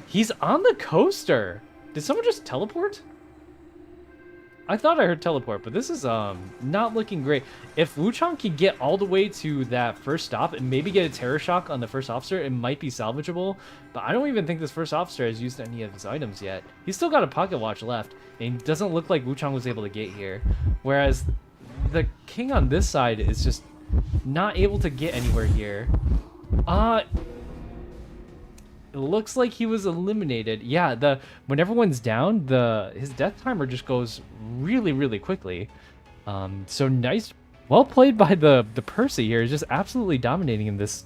He's on the coaster. Did someone just teleport? I thought I heard teleport, but this is not looking great. If Wuchang can get all the way to that first stop and maybe get a terror shock on the first officer, it might be salvageable. But I don't even think this first officer has used any of his items yet. He's still got a pocket watch left, and it doesn't look like Wuchang was able to get here. Whereas the king on this side is just not able to get anywhere here. It looks like he was eliminated. Yeah, when everyone's down, his death timer just goes really, really quickly. So nice, well played by the Percy here. He's just absolutely dominating in this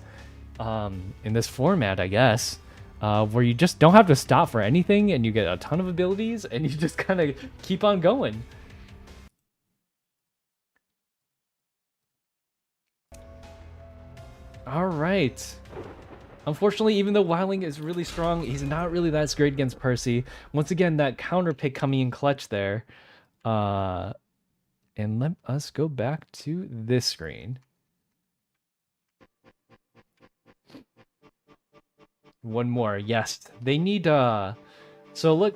format, I guess, where you just don't have to stop for anything, and you get a ton of abilities, and you just kind of keep on going. All right. Unfortunately, even though Wildling is really strong, he's not really that great against Percy. Once again, that counter pick coming in clutch there. And let us go back to this screen. One more, yes. They need so look,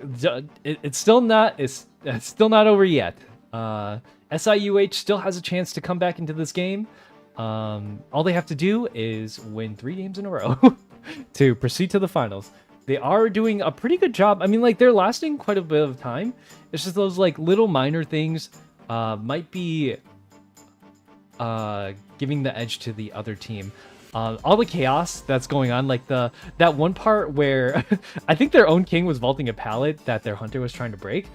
it's still not over yet. SIUH still has a chance to come back into this game. All they have to do is win 3 games in a row to proceed to the finals. they are doing a pretty good job. I mean, like, they're lasting quite a bit of time. It's just those, like, little minor things might be giving the edge to the other team. All the chaos that's going on, like that one part where I think their own king was vaulting a pallet that their hunter was trying to break.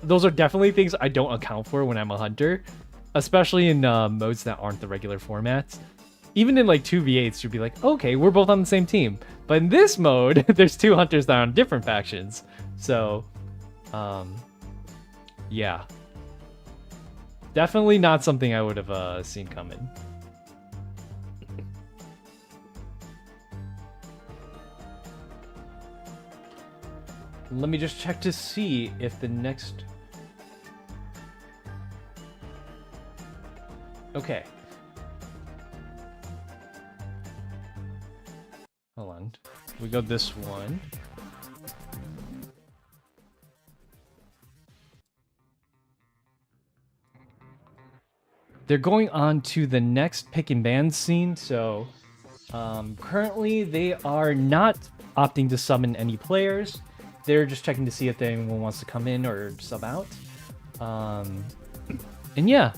Those are definitely things I don't account for when I'm a hunter, especially in modes that aren't the regular formats. Even in like 2v8s, you'd be like, okay, we're both on the same team. But in this mode, there's two hunters that are on different factions. So, yeah. Definitely not something I would have seen coming. Let me just check to see if the next... Okay. Hold on. We go this one. They're going on to the next pick and ban scene, so currently they are not opting to summon any players. They're just checking to see if anyone wants to come in or sub out. And yeah.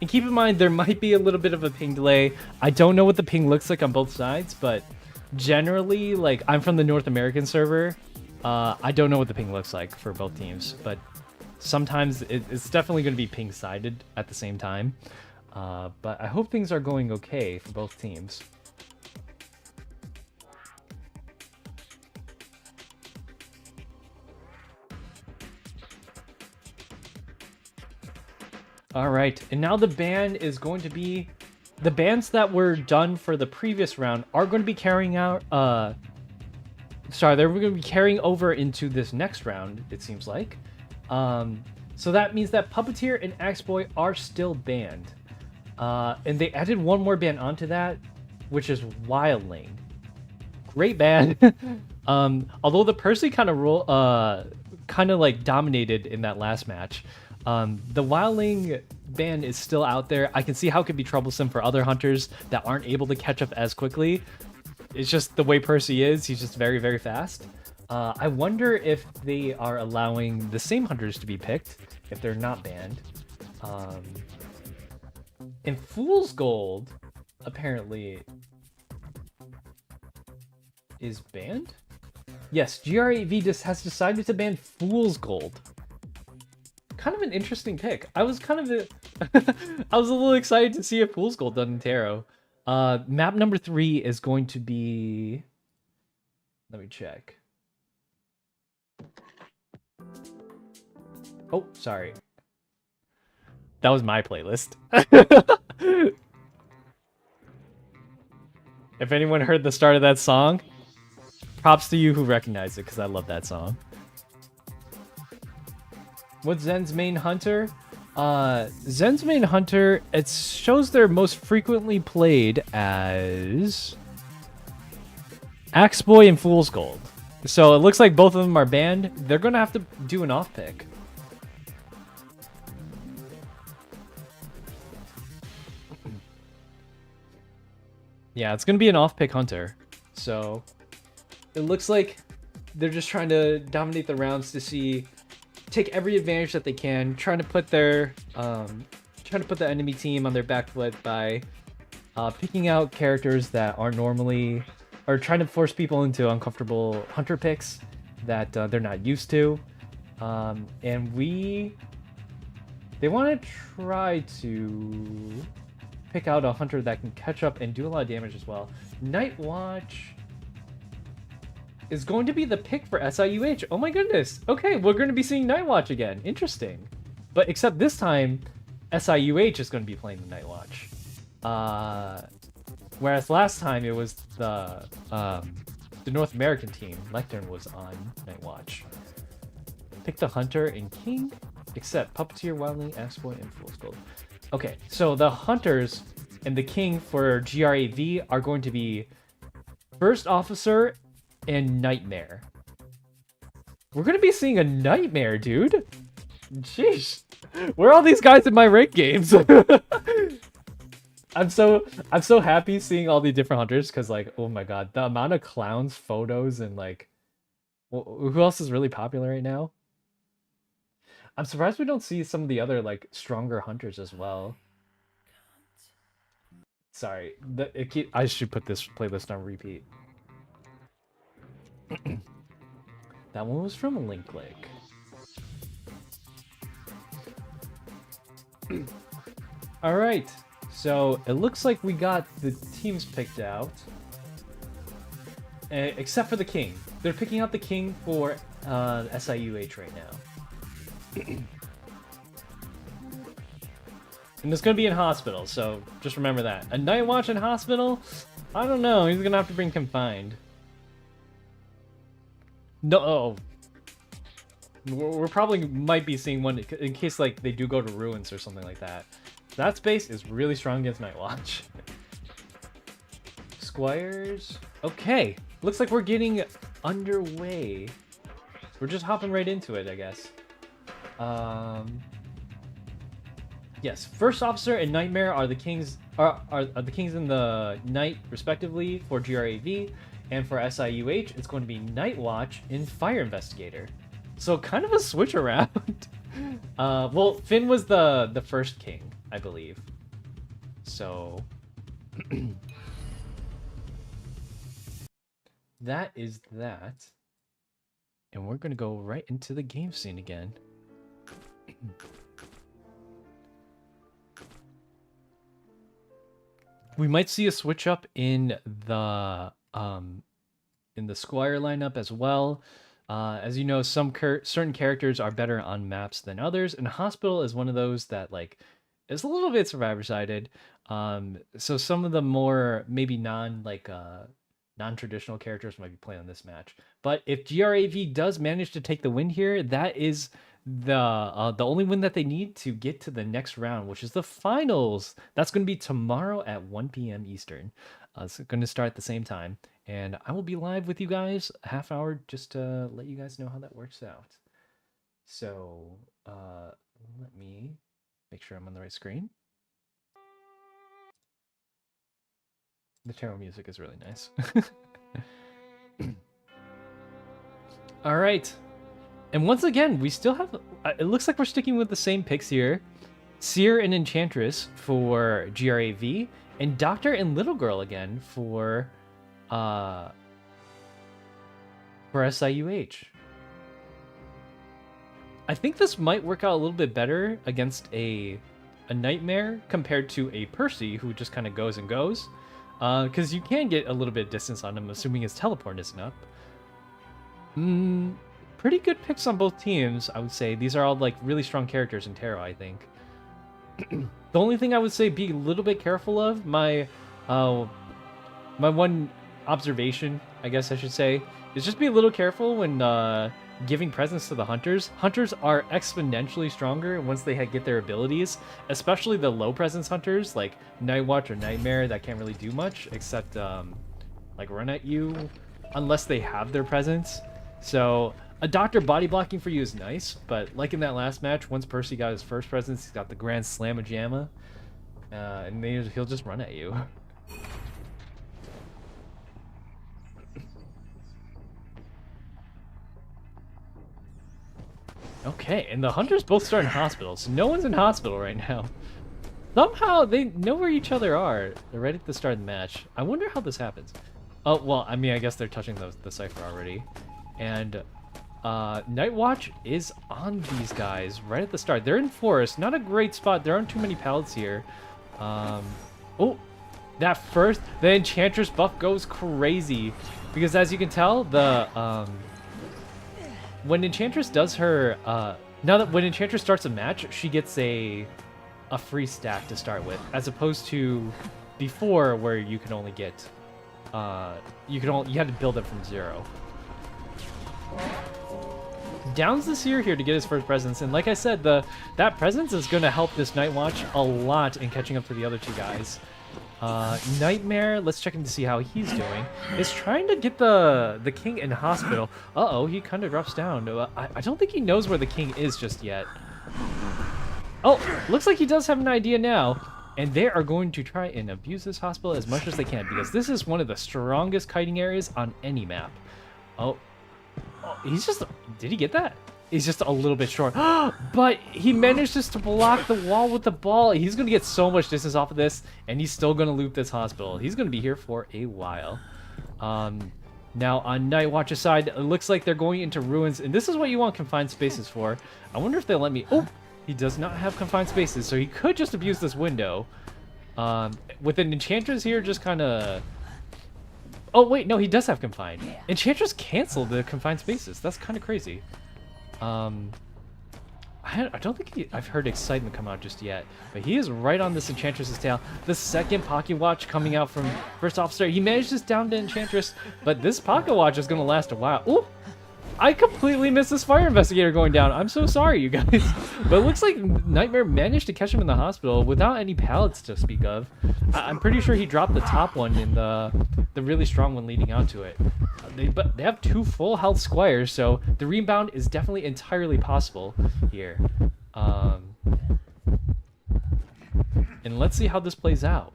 And keep in mind, there might be a little bit of a ping delay. I don't know what the ping looks like on both sides, but generally, like, I'm from the North American server. I don't know what the ping looks like for both teams, but sometimes it's definitely going to be ping-sided at the same time. But I hope things are going okay for both teams. All right, and now the ban is going to be... The bans that were done for the previous round are going to be carrying out... Sorry, they're going to be carrying over into this next round, it seems like. So that means that Puppeteer and Axeboy are still banned. And they added one more ban onto that, which is Wildling. Great ban. Although the Percy kind of like dominated in that last match. The Wildling ban is still out there. I can see how it could be troublesome for other hunters that aren't able to catch up as quickly. It's just the way Percy is. He's just very, very fast. I wonder if they are allowing the same hunters to be picked if they're not banned. And Fool's Gold apparently is banned? Yes, GRAV just has decided to ban Fool's Gold. Kind of an interesting pick. I was kind of I was a little excited to see a Fool's Gold done in Tarot. Map number 3 is going to be... Let me check. Oh, sorry. That was my playlist. If anyone heard the start of that song, props to you who recognize it, because I love that song. What's Zen's main hunter? Zen's main hunter, it shows they're most frequently played as Axeboy and Fool's Gold. So it looks like both of them are banned. They're going to have to do an off pick. Yeah, it's going to be an off pick hunter. So it looks like they're just trying to dominate the rounds to see, take every advantage that they can, trying to put their trying to put the enemy team on their back foot by picking out characters that aren't normally, or trying to force people into uncomfortable hunter picks that they're not used to. And they want to try to pick out a hunter that can catch up and do a lot of damage as well. Night Watch is going to be the pick for SIUH. Oh my goodness. Okay, we're going to be seeing Night Watch again. Interesting. But except this time, SIUH is going to be playing the Night Watch. Whereas last time it was the North American team. Lectern was on Night Watch. Pick the Hunter and King, except Puppeteer, Wildling, Axeboy, and Fool's Gold. Okay, so the Hunters and the King for GRAV are going to be First Officer and Nightmare. We're going to be seeing a Nightmare, dude. Jeez. Where are all these guys in my rank games? I'm so happy seeing all the different hunters because like, oh my god, the amount of clowns, photos, and like, who else is really popular right now? I'm surprised we don't see some of the other like stronger hunters as well. Sorry, I should put this playlist on repeat. That one was from Link Click. All right, so it looks like we got the teams picked out, except for the king. They're picking out the king for SIUH right now. And it's gonna be in hospital, so just remember that. A night watch in hospital? I don't know, he's gonna have to bring confined. No, we're probably might be seeing one in case like they do go to ruins or something like that. That space is really strong against Night Watch. Squires. Okay, looks like we're getting underway. We're just hopping right into it, I guess. Yes, First Officer and Nightmare are the kings are the kings in the night respectively for GRAV, and for SIUH it's going to be Night Watch and Fire Investigator. So kind of a switch around. Well, Finn was the first king, I believe. So that is that. And we're gonna go right into the game scene again. We might see a switch up in the Squire lineup as well. As you know, certain characters are better on maps than others, and Hospital is one of those that like is a little bit survivor-sided. So some of the more maybe non-traditional characters might be playing on this match. But if GRAV does manage to take the win here, that is the only win that they need to get to the next round, which is the finals. That's going to be tomorrow at 1 p.m. Eastern. It's going to start at the same time, and I will be live with you guys a half hour just to let you guys know how that works out. So let me make sure I'm on the right screen. The tarot music is really nice. All right. And once again, we still have... it looks like we're sticking with the same picks here. Seer and Enchantress for GRAV, and Doctor and Little Girl again for SIUH. I think this might work out a little bit better against a Nightmare compared to a Percy who just kind of goes and goes. Because you can get a little bit of distance on him, assuming his teleport isn't up. Pretty good picks on both teams, I would say. These are all like really strong characters in tarot, I think. The only thing I would say be a little bit careful of, my one observation, I guess I should say, is just be a little careful when giving presents to the hunters. Hunters are exponentially stronger once they get their abilities, especially the low presence hunters like Night Watch or Nightmare that can't really do much except like run at you unless they have their presence. So a Doctor body blocking for you is nice, but like in that last match, once Percy got his first presence, he's got the Grand Slamma-Jamma, and then he'll just run at you. Okay, and the hunters both start in hospital, so no one's in hospital right now. Somehow they know where each other are. They're ready to start the match. I wonder how this happens. Oh, well, I mean, I guess they're touching the cipher already. And Night Watch is on these guys right at the start. They're in forest, not a great spot. There aren't too many pallets here. Oh, the Enchantress buff goes crazy. Because as you can tell, when Enchantress does her, when Enchantress starts a match, she gets a free stack to start with, as opposed to before where you could only get, you had to build it from 0. Downs the Seer here to get his first presence, and like I said, that presence is going to help this Night Watch a lot in catching up to the other two guys. Nightmare, let's check in to see how he's doing, is trying to get the king in hospital. Uh-oh, he kind of drops down. I don't think he knows where the king is just yet. Oh, looks like he does have an idea now. And they are going to try and abuse this hospital as much as they can because this is one of the strongest kiting areas on any map. Oh, he's just... Did he get that? He's just a little bit short. But he managed just to block the wall with the ball. He's going to get so much distance off of this, and he's still going to loot this hospital. He's going to be here for a while. Now, on Night Watch's side, it looks like they're going into ruins, and this is what you want confined spaces for. I wonder if they'll let me... Oh, he does not have confined spaces, so he could just abuse this window. With an Enchantress here, just kind of... Oh, wait, no, he does have confined. Enchantress canceled the confined spaces. That's kind of crazy. I don't think I've heard Excitement come out just yet, but he is right on this Enchantress's tail. The second Pocket Watch coming out from First Officer. He managed this down to Enchantress, but this Pocket Watch is going to last a while. Ooh, I completely missed this Fire Investigator going down. I'm so sorry, you guys. But it looks like Nightmare managed to catch him in the hospital without any pallets to speak of. I'm pretty sure he dropped the top one in the really strong one leading out to it. But they have 2 full health Squires, so the rebound is definitely entirely possible here. And let's see how this plays out.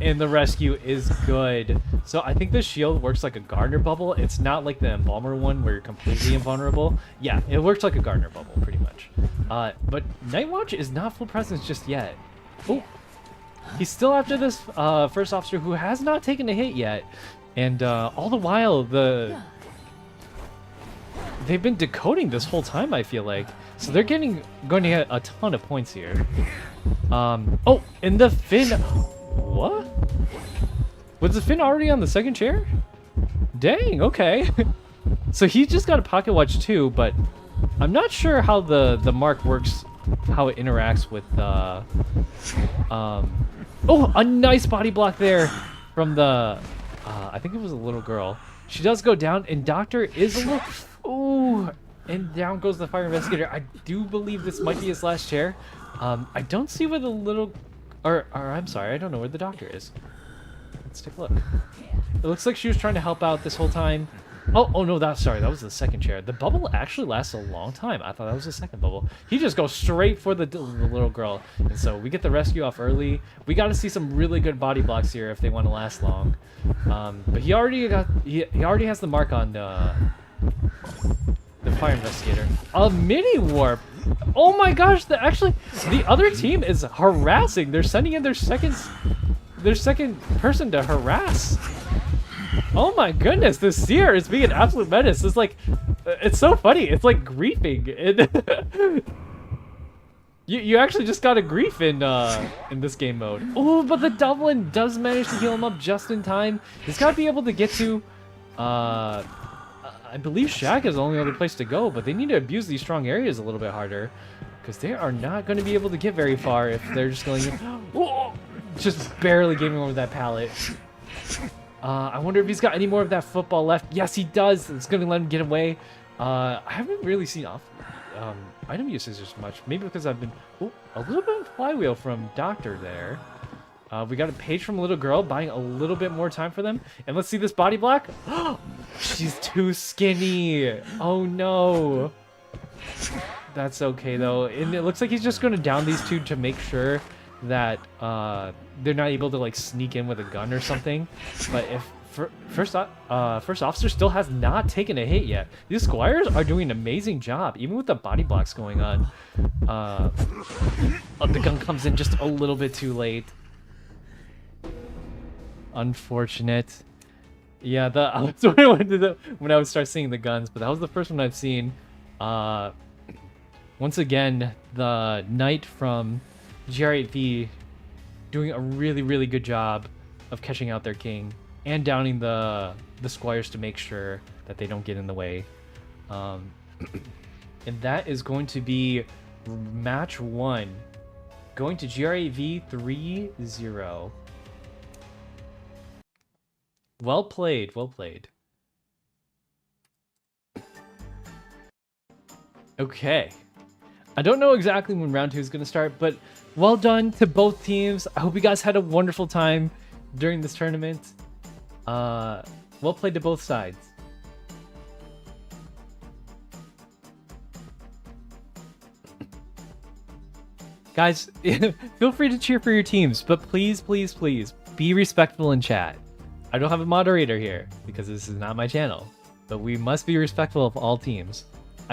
And the rescue is good. So I think the shield works like a Gardener bubble. It's not like the Embalmer one where you're completely invulnerable. Yeah, it works like a Gardener bubble, pretty much. But Night Watch is not full presence just yet. Oh, he's still after this First Officer who has not taken a hit yet. And all the while, they've been decoding this whole time, I feel like. So they're going to get a ton of points here. Oh, and the Finn... What? Was the Finn already on the second chair? Dang, okay. So he just got a Pocket Watch too, but I'm not sure how the mark works, how it interacts with... Oh, a nice body block there from the... I think it was a little girl. She does go down, and Doctor is a little... Ooh, and down goes the Fire Investigator. I do believe this might be his last chair. I don't see where the little... Or I'm sorry, I don't know where the Doctor is. Let's take a look. It looks like she was trying to help out this whole time. Oh no, that was the second chair. The bubble actually lasts a long time. I thought that was the second bubble. He just goes straight for the little girl. And so we get the rescue off early. We got to see some really good body blocks here if they want to last long. But he already has the mark on the Fire Investigator. A mini warp. Oh my gosh, the other team is harassing. They're sending in their second person to harass. Oh my goodness, this Seer is being an absolute menace. It's like, it's so funny. It's like griefing. You actually just got a grief in this game mode. Oh, but the Dublin does manage to heal him up just in time. He's got to be able to get to, I believe Shack is the only other place to go, but they need to abuse these strong areas a little bit harder because they are not going to be able to get very far if they're just going, oh, just barely getting over that pallet. I wonder if he's got any more of that football left. Yes, he does. It's going to let him get away. I haven't really seen item usage as much. Maybe because I've been... Oh, a little bit of flywheel from Doctor there. We got a page from Little Girl, buying a little bit more time for them. And let's see this body block. She's too skinny. Oh, no. That's okay, though. And it looks like he's just going to down these two to make sure that they're not able to like sneak in with a gun or something. But if first officer still has not taken a hit yet. These Squires are doing an amazing job, even with the body blocks going on. The gun comes in just a little bit too late. Unfortunate. Yeah, that's what I wanted to do when I would start seeing the guns, but that was the first one I've seen. Once again, the Knight from GR8V doing a really, really good job of catching out their king and downing the Squires to make sure that they don't get in the way. And that is going to be match 1, going to GR8V 3-0. Well played, well played. Okay. I don't know exactly when round 2 is going to start, but well done to both teams. I hope you guys had a wonderful time during this tournament. Well played to both sides. Guys, feel free to cheer for your teams, but please, please, please be respectful in chat. I don't have a moderator here because this is not my channel, but we must be respectful of all teams.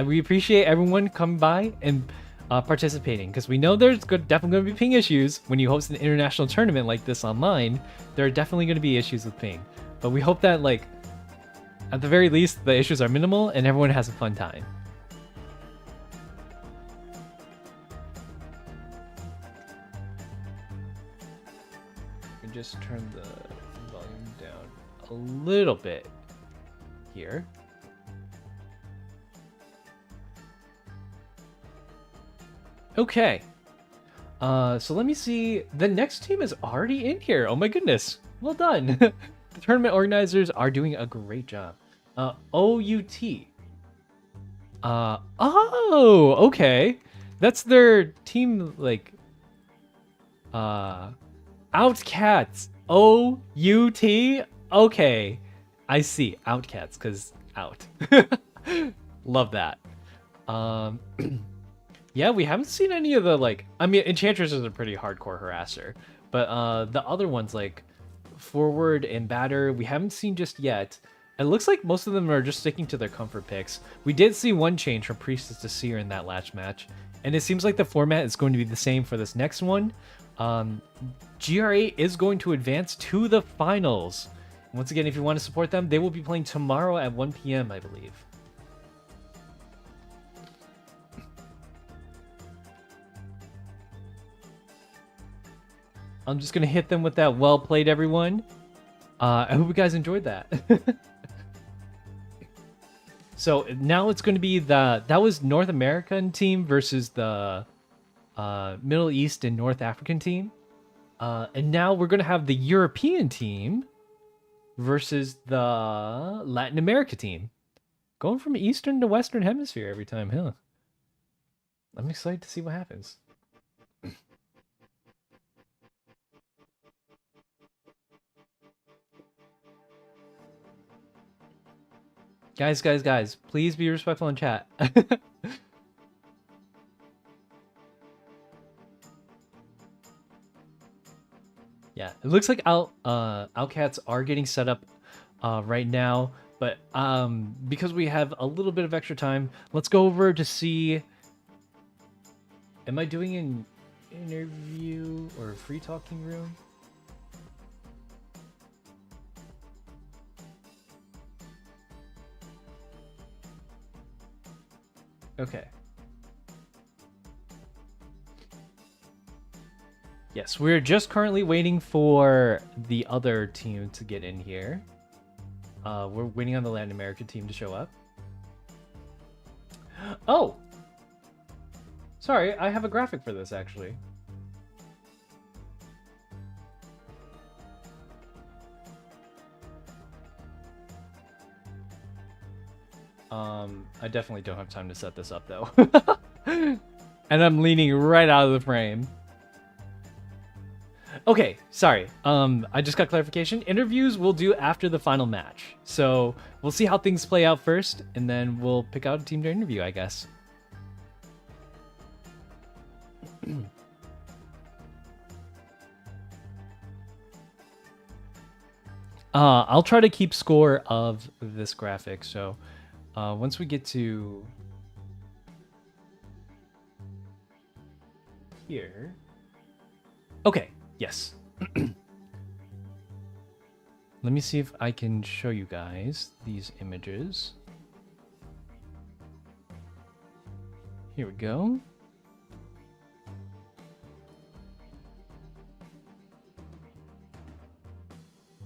We appreciate everyone coming by and participating because we know there's definitely going to be ping issues when you host an international tournament like this online. There are definitely going to be issues with ping, but we hope that, like, at the very least, the issues are minimal and everyone has a fun time. Just turn the volume down a little bit here. Okay. So let me see. The next team is already in here. Oh my goodness. Well done. The tournament organizers are doing a great job. OUT. Oh, okay. That's their team, like, OutCats. OUT? Okay. I see. OutCats, because out. Love that. Yeah, we haven't seen any of the, like... I mean, Enchantress is a pretty hardcore harasser. But the other ones, like Forward and Batter, we haven't seen just yet. It looks like most of them are just sticking to their comfort picks. We did see one change from Priestess to Seer in that last match. And it seems like the format is going to be the same for this next one. GRA is going to advance to the finals. Once again, if you want to support them, they will be playing tomorrow at 1 p.m., I believe. I'm just going to hit them with that well played, everyone. I hope you guys enjoyed that. So now it's going to be that was North American team versus the Middle East and North African team. And now we're going to have the European team versus the Latin America team. Going from Eastern to Western Hemisphere every time, huh? I'm excited to see what happens. Guys, please be respectful in chat. Yeah, it looks like OutCats are getting set up right now, but because we have a little bit of extra time, let's go over to see... Am I doing an interview or a free talking room? Okay. Yes, we're just currently waiting for the other team to get in here. We're waiting on the Latin American team to show up. Oh! Sorry, I have a graphic for this, actually. I definitely don't have time to set this up, though. And I'm leaning right out of the frame. Okay, sorry. I just got clarification. Interviews we'll do after the final match. So we'll see how things play out first, and then we'll pick out a team to interview, I guess. I'll try to keep score of this graphic, so once we get to here... Okay, yes. Let me see if I can show you guys these images. Here we go.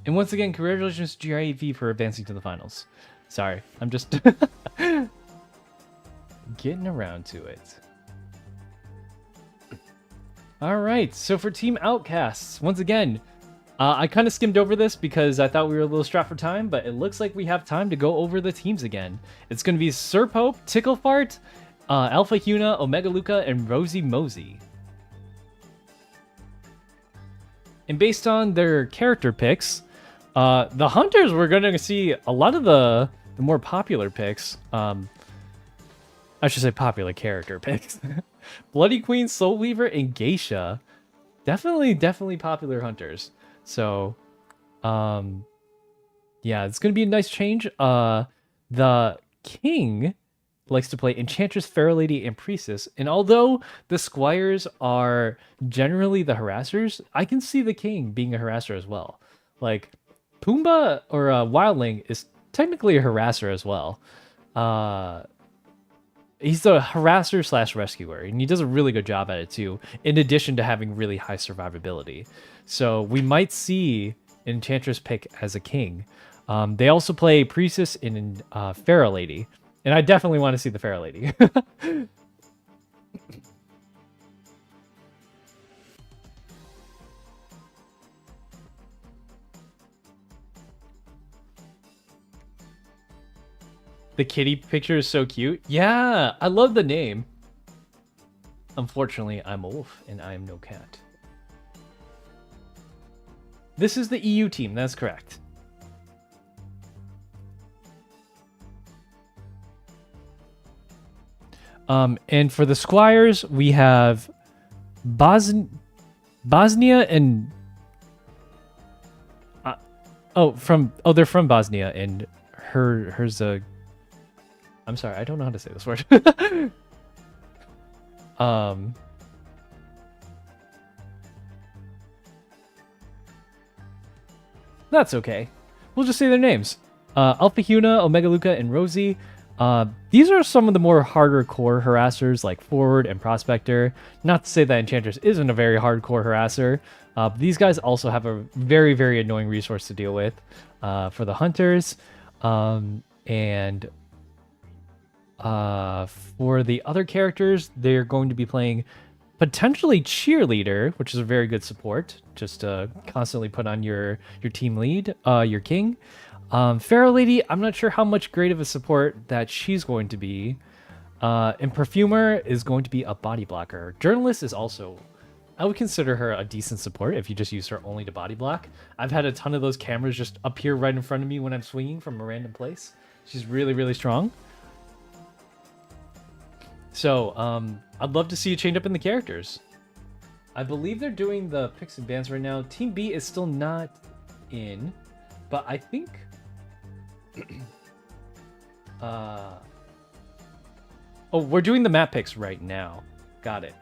And once again, congratulations to GRAV for advancing to the finals. Sorry, I'm just getting around to it. Alright, so for Team Outcasts, once again, I kind of skimmed over this because I thought we were a little strapped for time, but it looks like we have time to go over the teams again. It's going to be Sir Pope, Ticklefart, Alpha Huna, Omega Luca, and Rosie Mosey. And based on their character picks, the Hunters, we're going to see a lot of the more popular picks. I should say popular character picks. Bloody Queen, Soul Weaver, and Geisha. Definitely popular hunters. So, yeah, it's gonna be a nice change. The king likes to play Enchantress, Fair Lady, and Priestess. And although the squires are generally the harassers, I can see the king being a harasser as well. Like, Pumbaa or Wildling is technically a harasser as well. He's the harasser slash rescuer, and he does a really good job at it too, in addition to having really high survivability. So we might see Enchantress pick as a king. They also play Priestess in Fair Lady, and I definitely want to see the Fair Lady. The kitty picture is so cute. Yeah, I love the name. Unfortunately, I'm a wolf, and I am no cat. This is the EU team, that's correct. And for the squires, we have Bosnia and they're from Bosnia, and her's a. I'm sorry, I don't know how to say this word. That's okay. We'll just say their names. Alpha Huna, Omega Luca, and Rosie. These are some of the more harder core harassers like Forward and Prospector. Not to say that Enchantress isn't a very hardcore harasser. But these guys also have a very annoying resource to deal with for the hunters. And for the other characters, they're going to be playing potentially Cheerleader, which is a very good support, just to constantly put on your team lead, your king. Fair Lady, I'm not sure how much great of a support that she's going to be. And Perfumer is going to be a body blocker. Journalist is also, I would consider her a decent support if you just use her only to body block. I've had a ton of those cameras just appear right in front of me when I'm swinging from a random place. She's really strong. So, I'd love to see you change up in the characters. I believe they're doing the picks and bans right now. Team B is still not in, but I think... oh, we're doing the map picks right now. Got it.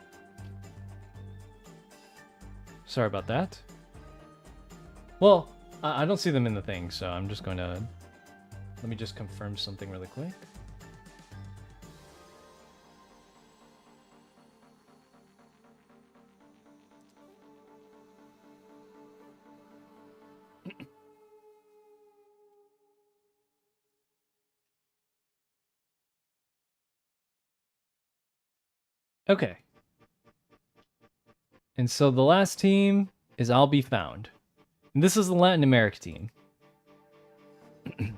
Sorry about that. Well, I don't see them in the thing, so I'm just going to... Let me just confirm something really quick. Okay. And so the last team is I'll Be Found. And this is the Latin America team. And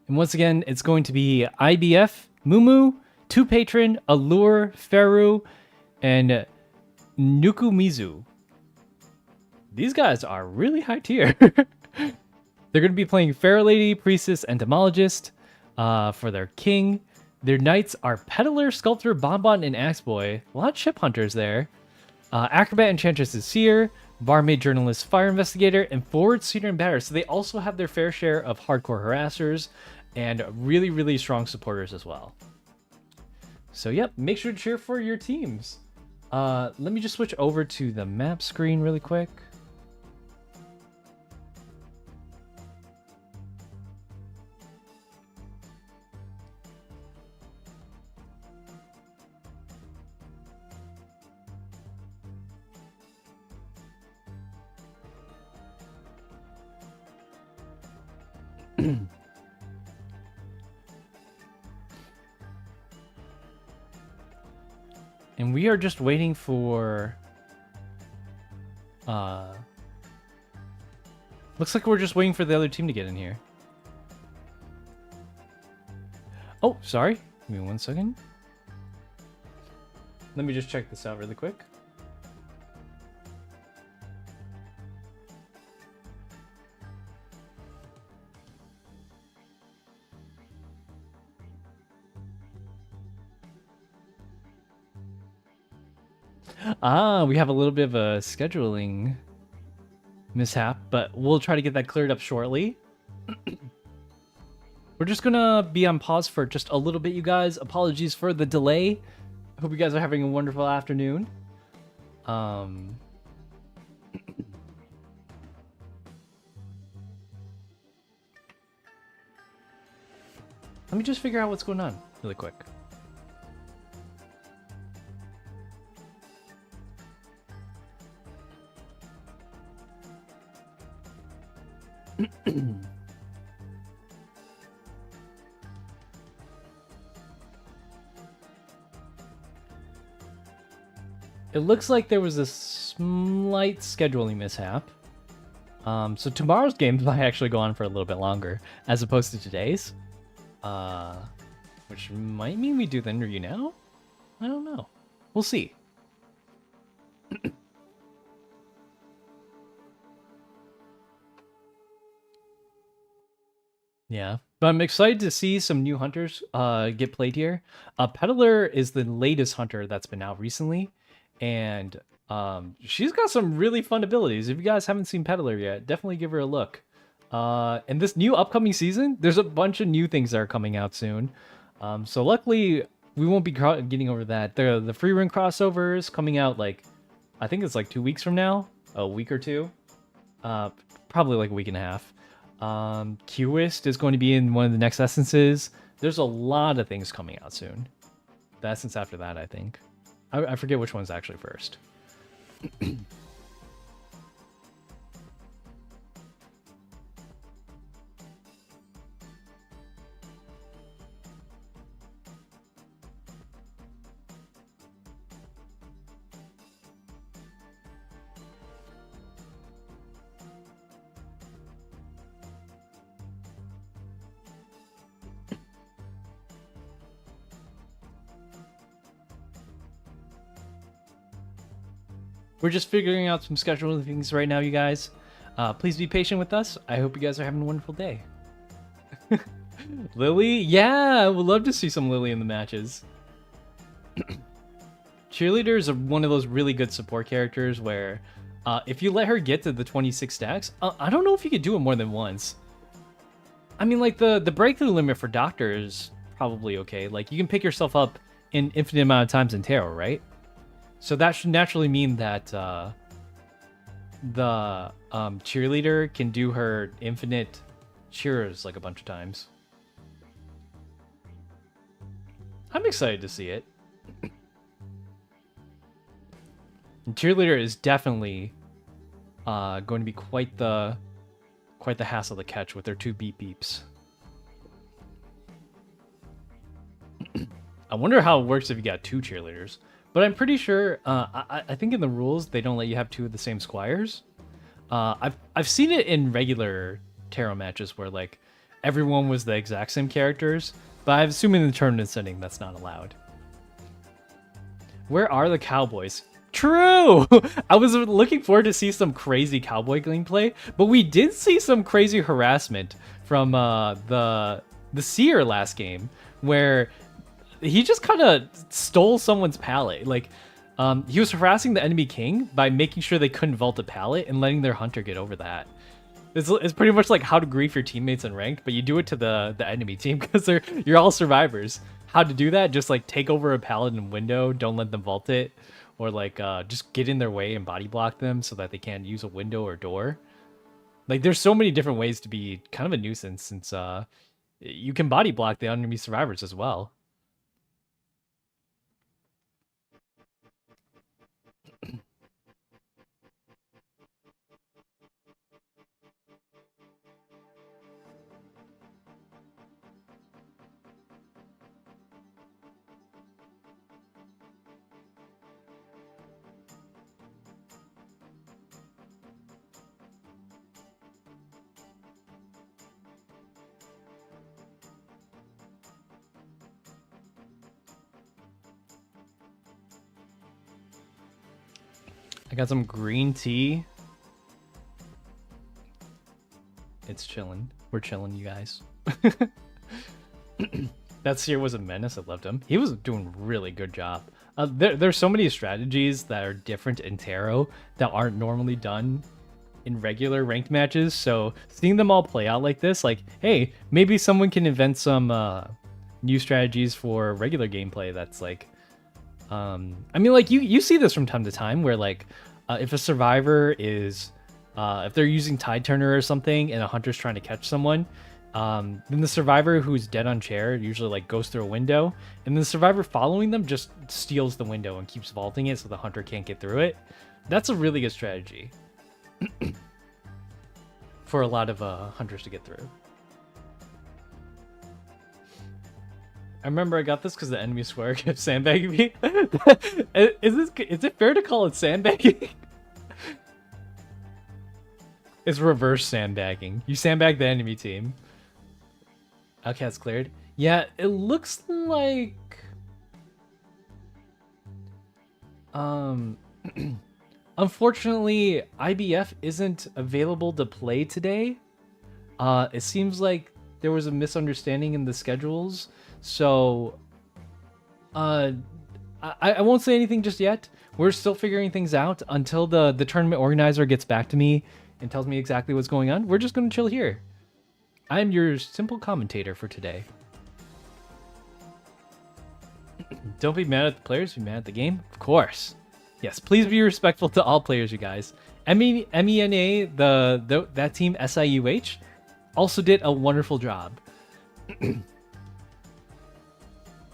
once again, it's going to be IBF, Mumu, Two Patron, Allure, Feru, and Nukumizu. These guys are really high tier. They're going to be playing Fair Lady, Priestess, Entomologist for their king. Their knights are Peddler, Sculptor, Bonbon, and Axeboy. A lot of ship hunters there. Acrobat, Enchantress, is Seer. Barmaid, Journalist, Fire Investigator, and Forward, Seer, and Batter. So they also have their fair share of hardcore harassers and really strong supporters as well. So yep, make sure to cheer for your teams. Let me just switch over to the map screen really quick. And we are just waiting for... Looks like we're just waiting for the other team to get in here. Oh, sorry. Give me 1 second. Let me just check this out really quick. We have a little bit of a scheduling mishap, but we'll try to get that cleared up shortly. We're just gonna be on pause for just a little bit, you guys. Apologies for the delay. Hope you guys are having a wonderful afternoon. Let me just figure out what's going on really quick. It looks like there was a slight scheduling mishap. So tomorrow's games might actually go on for a little bit longer as opposed to today's. Which might mean we do the interview now? I don't know. We'll see. Yeah, but I'm excited to see some new hunters get played here. Peddler is the latest hunter that's been out recently, and she's got some really fun abilities. If you guys haven't seen Peddler yet, definitely give her a look. And this new upcoming season, there's a bunch of new things that are coming out soon. So luckily, we won't be getting over that. The free run crossovers coming out like, I think it's like 2 weeks from now, a week or two, probably like a week and a half. Qwist is going to be in one of the next essences. There's a lot of things coming out soon. The essence after that, I think. I forget which one's actually first. We're just figuring out some scheduling things right now, you guys. Please be patient with us. I hope you guys are having a wonderful day. Lily? Yeah, I would love to see some Lily in the matches. Cheerleader is one of those really good support characters where if you let her get to the 26 stacks, I don't know if you could do it more than once. I mean, like, the breakthrough limit for Doctor is probably okay. Like, you can pick yourself up an infinite amount of times in Tarot, right? So that should naturally mean that the cheerleader can do her infinite cheers like a bunch of times. I'm excited to see it. And cheerleader is definitely going to be quite the hassle to catch with their 2 beep beeps. I wonder how it works if you got 2 cheerleaders. But I'm pretty sure, I think in the rules, they don't let you have 2 of the same squires. I've seen it in regular tarot matches where, like, everyone was the exact same characters, but I'm assuming in the tournament setting, that's not allowed. Where are the cowboys? True! I was looking forward to see some crazy cowboy gameplay, but we did see some crazy harassment from the seer last game, where he just kind of stole someone's pallet. Like, he was harassing the enemy king by making sure they couldn't vault a pallet and letting their hunter get over that. It's pretty much like how to grief your teammates in ranked, but you do it to the enemy team because you're all survivors. How to do that? Just like take over a pallet and window, don't let them vault it, or like just get in their way and body block them so that they can't use a window or door. Like, there's so many different ways to be kind of a nuisance, since you can body block the enemy survivors as well. I got some green tea. It's chilling. We're chilling, you guys. That seer was a menace. I loved him. He was doing a really good job. There's so many strategies that are different in tarot that aren't normally done in regular ranked matches. So seeing them all play out like this, like, hey, maybe someone can invent some new strategies for regular gameplay. That's like, I mean, like you see this from time to time where like if a survivor is if they're using Tide Turner or something and a hunter's trying to catch someone, then the survivor who's dead on chair usually like goes through a window, and the survivor following them just steals the window and keeps vaulting it so the hunter can't get through it. That's a really good strategy for a lot of hunters to get through. I remember I got this because the enemy square kept sandbagging me. Is it fair to call it sandbagging? It's reverse sandbagging. You sandbag the enemy team. OutCats cleared. Yeah, it looks like unfortunately IBF isn't available to play today. It seems like there was a misunderstanding in the schedules. So I won't say anything just yet. We're still figuring things out until the tournament organizer gets back to me and tells me exactly what's going on. We're just going to chill here. I am your simple commentator for today. Don't be mad at the players, be mad at the game. Of course. Yes, please be respectful to all players, you guys. MENA, that team SIUH, also did a wonderful job.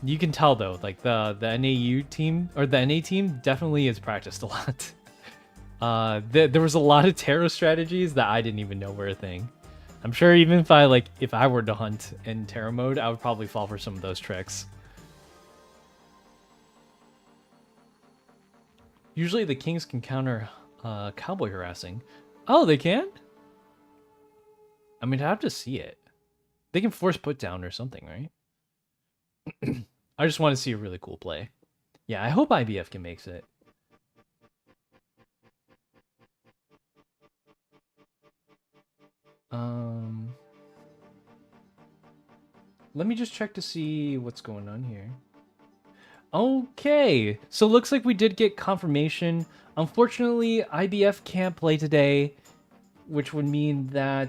You can tell though, like the NAU team or the NA team definitely has practiced a lot. There was a lot of tarot strategies that I didn't even know were a thing. I'm sure even if I were to hunt in tarot mode, I would probably fall for some of those tricks. Usually the kings can counter cowboy harassing. Oh, they can? I mean, I'd have to see it. They can force put down or something, right? I just want to see a really cool play. Yeah, I hope IBF can make it. Let me just check to see what's going on here. Okay, so looks like we did get confirmation. Unfortunately, IBF can't play today, which would mean that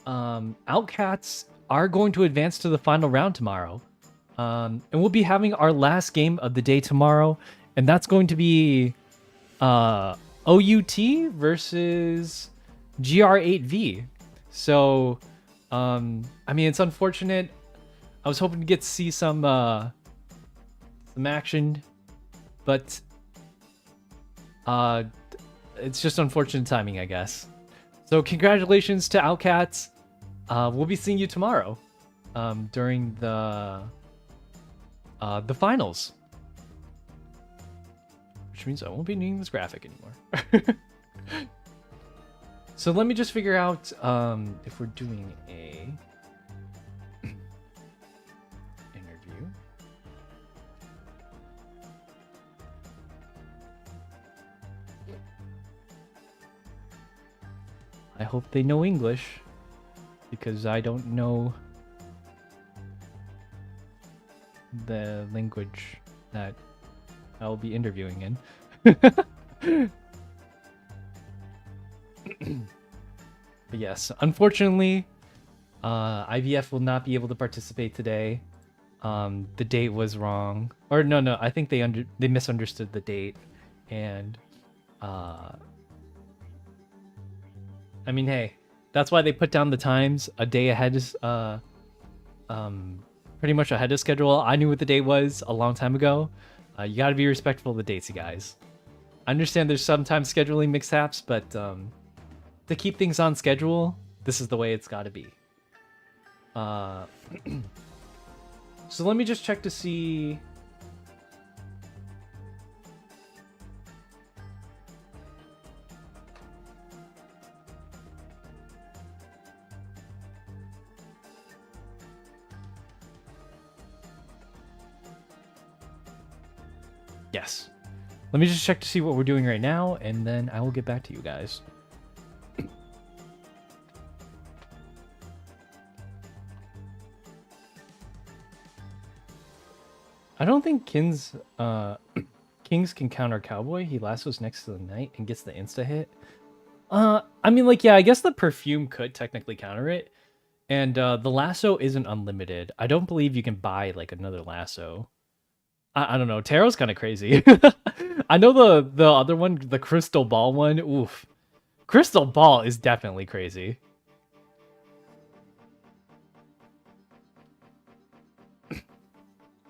OutCats are going to advance to the final round tomorrow. And we'll be having our last game of the day tomorrow, and that's going to be OUT versus GR8V. So, I mean, it's unfortunate. I was hoping to get to see some action, but it's just unfortunate timing, I guess. So, congratulations to OutCats. We'll be seeing you tomorrow during the finals, which means I won't be needing this graphic anymore. So let me just figure out if we're doing a interview. I hope they know English, because I don't know the language that I'll be interviewing in. But yes, unfortunately, IVF will not be able to participate today. The date was wrong, or no, I think they misunderstood the date, and I mean, hey, that's why they put down the times a day ahead, pretty much ahead of schedule. I knew what the date was a long time ago. You got to be respectful of the dates, you guys. I understand there's sometimes scheduling mishaps, but to keep things on schedule, this is the way it's got to be. So let me just check to see. Yes. Let me just check to see what we're doing right now, and then I will get back to you guys. I don't think Kings can counter Cowboy. He lassos next to the knight and gets the insta hit. I mean, like, yeah, I guess the perfume could technically counter it. And the lasso isn't unlimited. I don't believe you can buy like another lasso. I don't know. Tarot's kind of crazy. I know the other one, the crystal ball one. Oof, crystal ball is definitely crazy.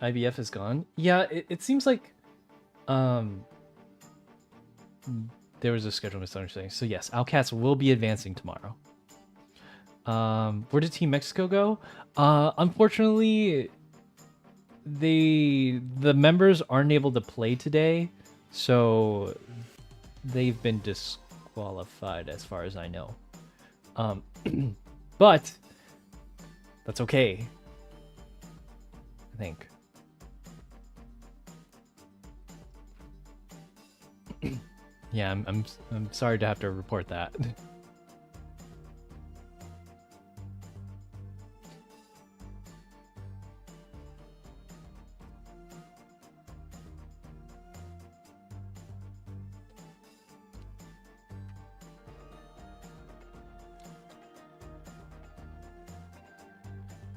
IVF is gone. Yeah, it seems like there was a schedule misunderstanding. So yes, OutCats will be advancing tomorrow. Where did Team Mexico go? Unfortunately, the members aren't able to play today, so they've been disqualified as far as I know. But that's okay, I think. Yeah, I'm sorry to have to report that.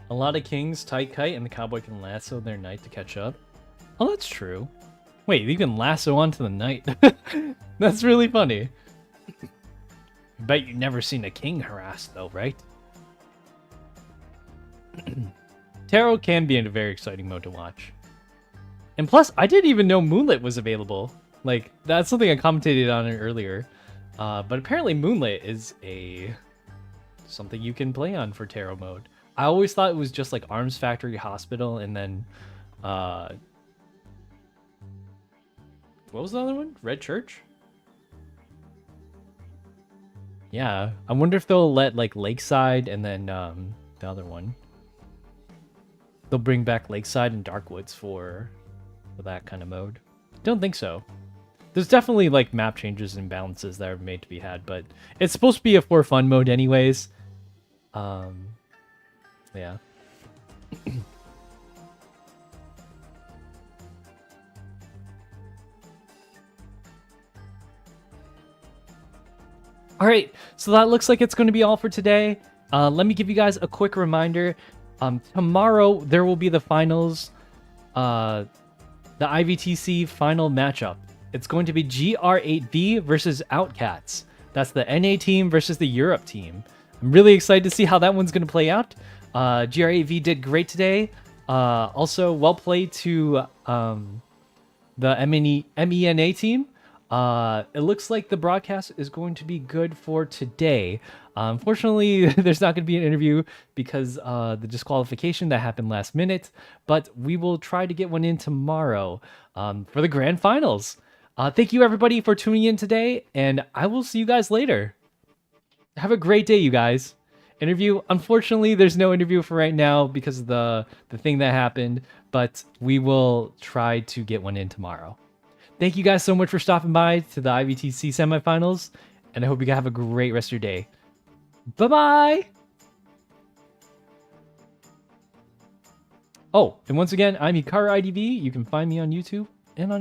A lot of kings tight kite and the cowboy can lasso their knight to catch up. Oh, that's true. Wait, you can lasso onto the knight. That's really funny. Bet you've never seen a king harassed though, right? Tarot can be in a very exciting mode to watch. And plus, I didn't even know Moonlit was available. Like, that's something I commentated on it earlier. But apparently Moonlit is something you can play on for Tarot mode. I always thought it was just like Arms Factory Hospital and then what was the other one? Red Church? Yeah, I wonder if they'll let like Lakeside and then the other one. They'll bring back Lakeside and Darkwoods for that kind of mode. Don't think so. There's definitely like map changes and balances that are made to be had, but it's supposed to be a for fun mode anyways. Yeah. All right, so that looks like it's going to be all for today. Let me give you guys a quick reminder. Tomorrow there will be the finals, the IVTC final matchup. It's going to be GR8V versus OutCats. That's the NA team versus the Europe team. I'm really excited to see how that one's going to play out. GR8V did great today. Also, well played to the MENA team. It looks like the broadcast is going to be good for today. Unfortunately, there's not going to be an interview because the disqualification that happened last minute, but we will try to get one in tomorrow for the grand finals. Thank you everybody for tuning in today, and I will see you guys later. Have a great day, you guys. Interview, unfortunately, there's no interview for right now because of the thing that happened, but we will try to get one in tomorrow. Thank you guys so much for stopping by to the IVTC semifinals, and I hope you guys have a great rest of your day. Bye-bye! Oh, and once again, I'm Hikaru IDV. You can find me on YouTube and on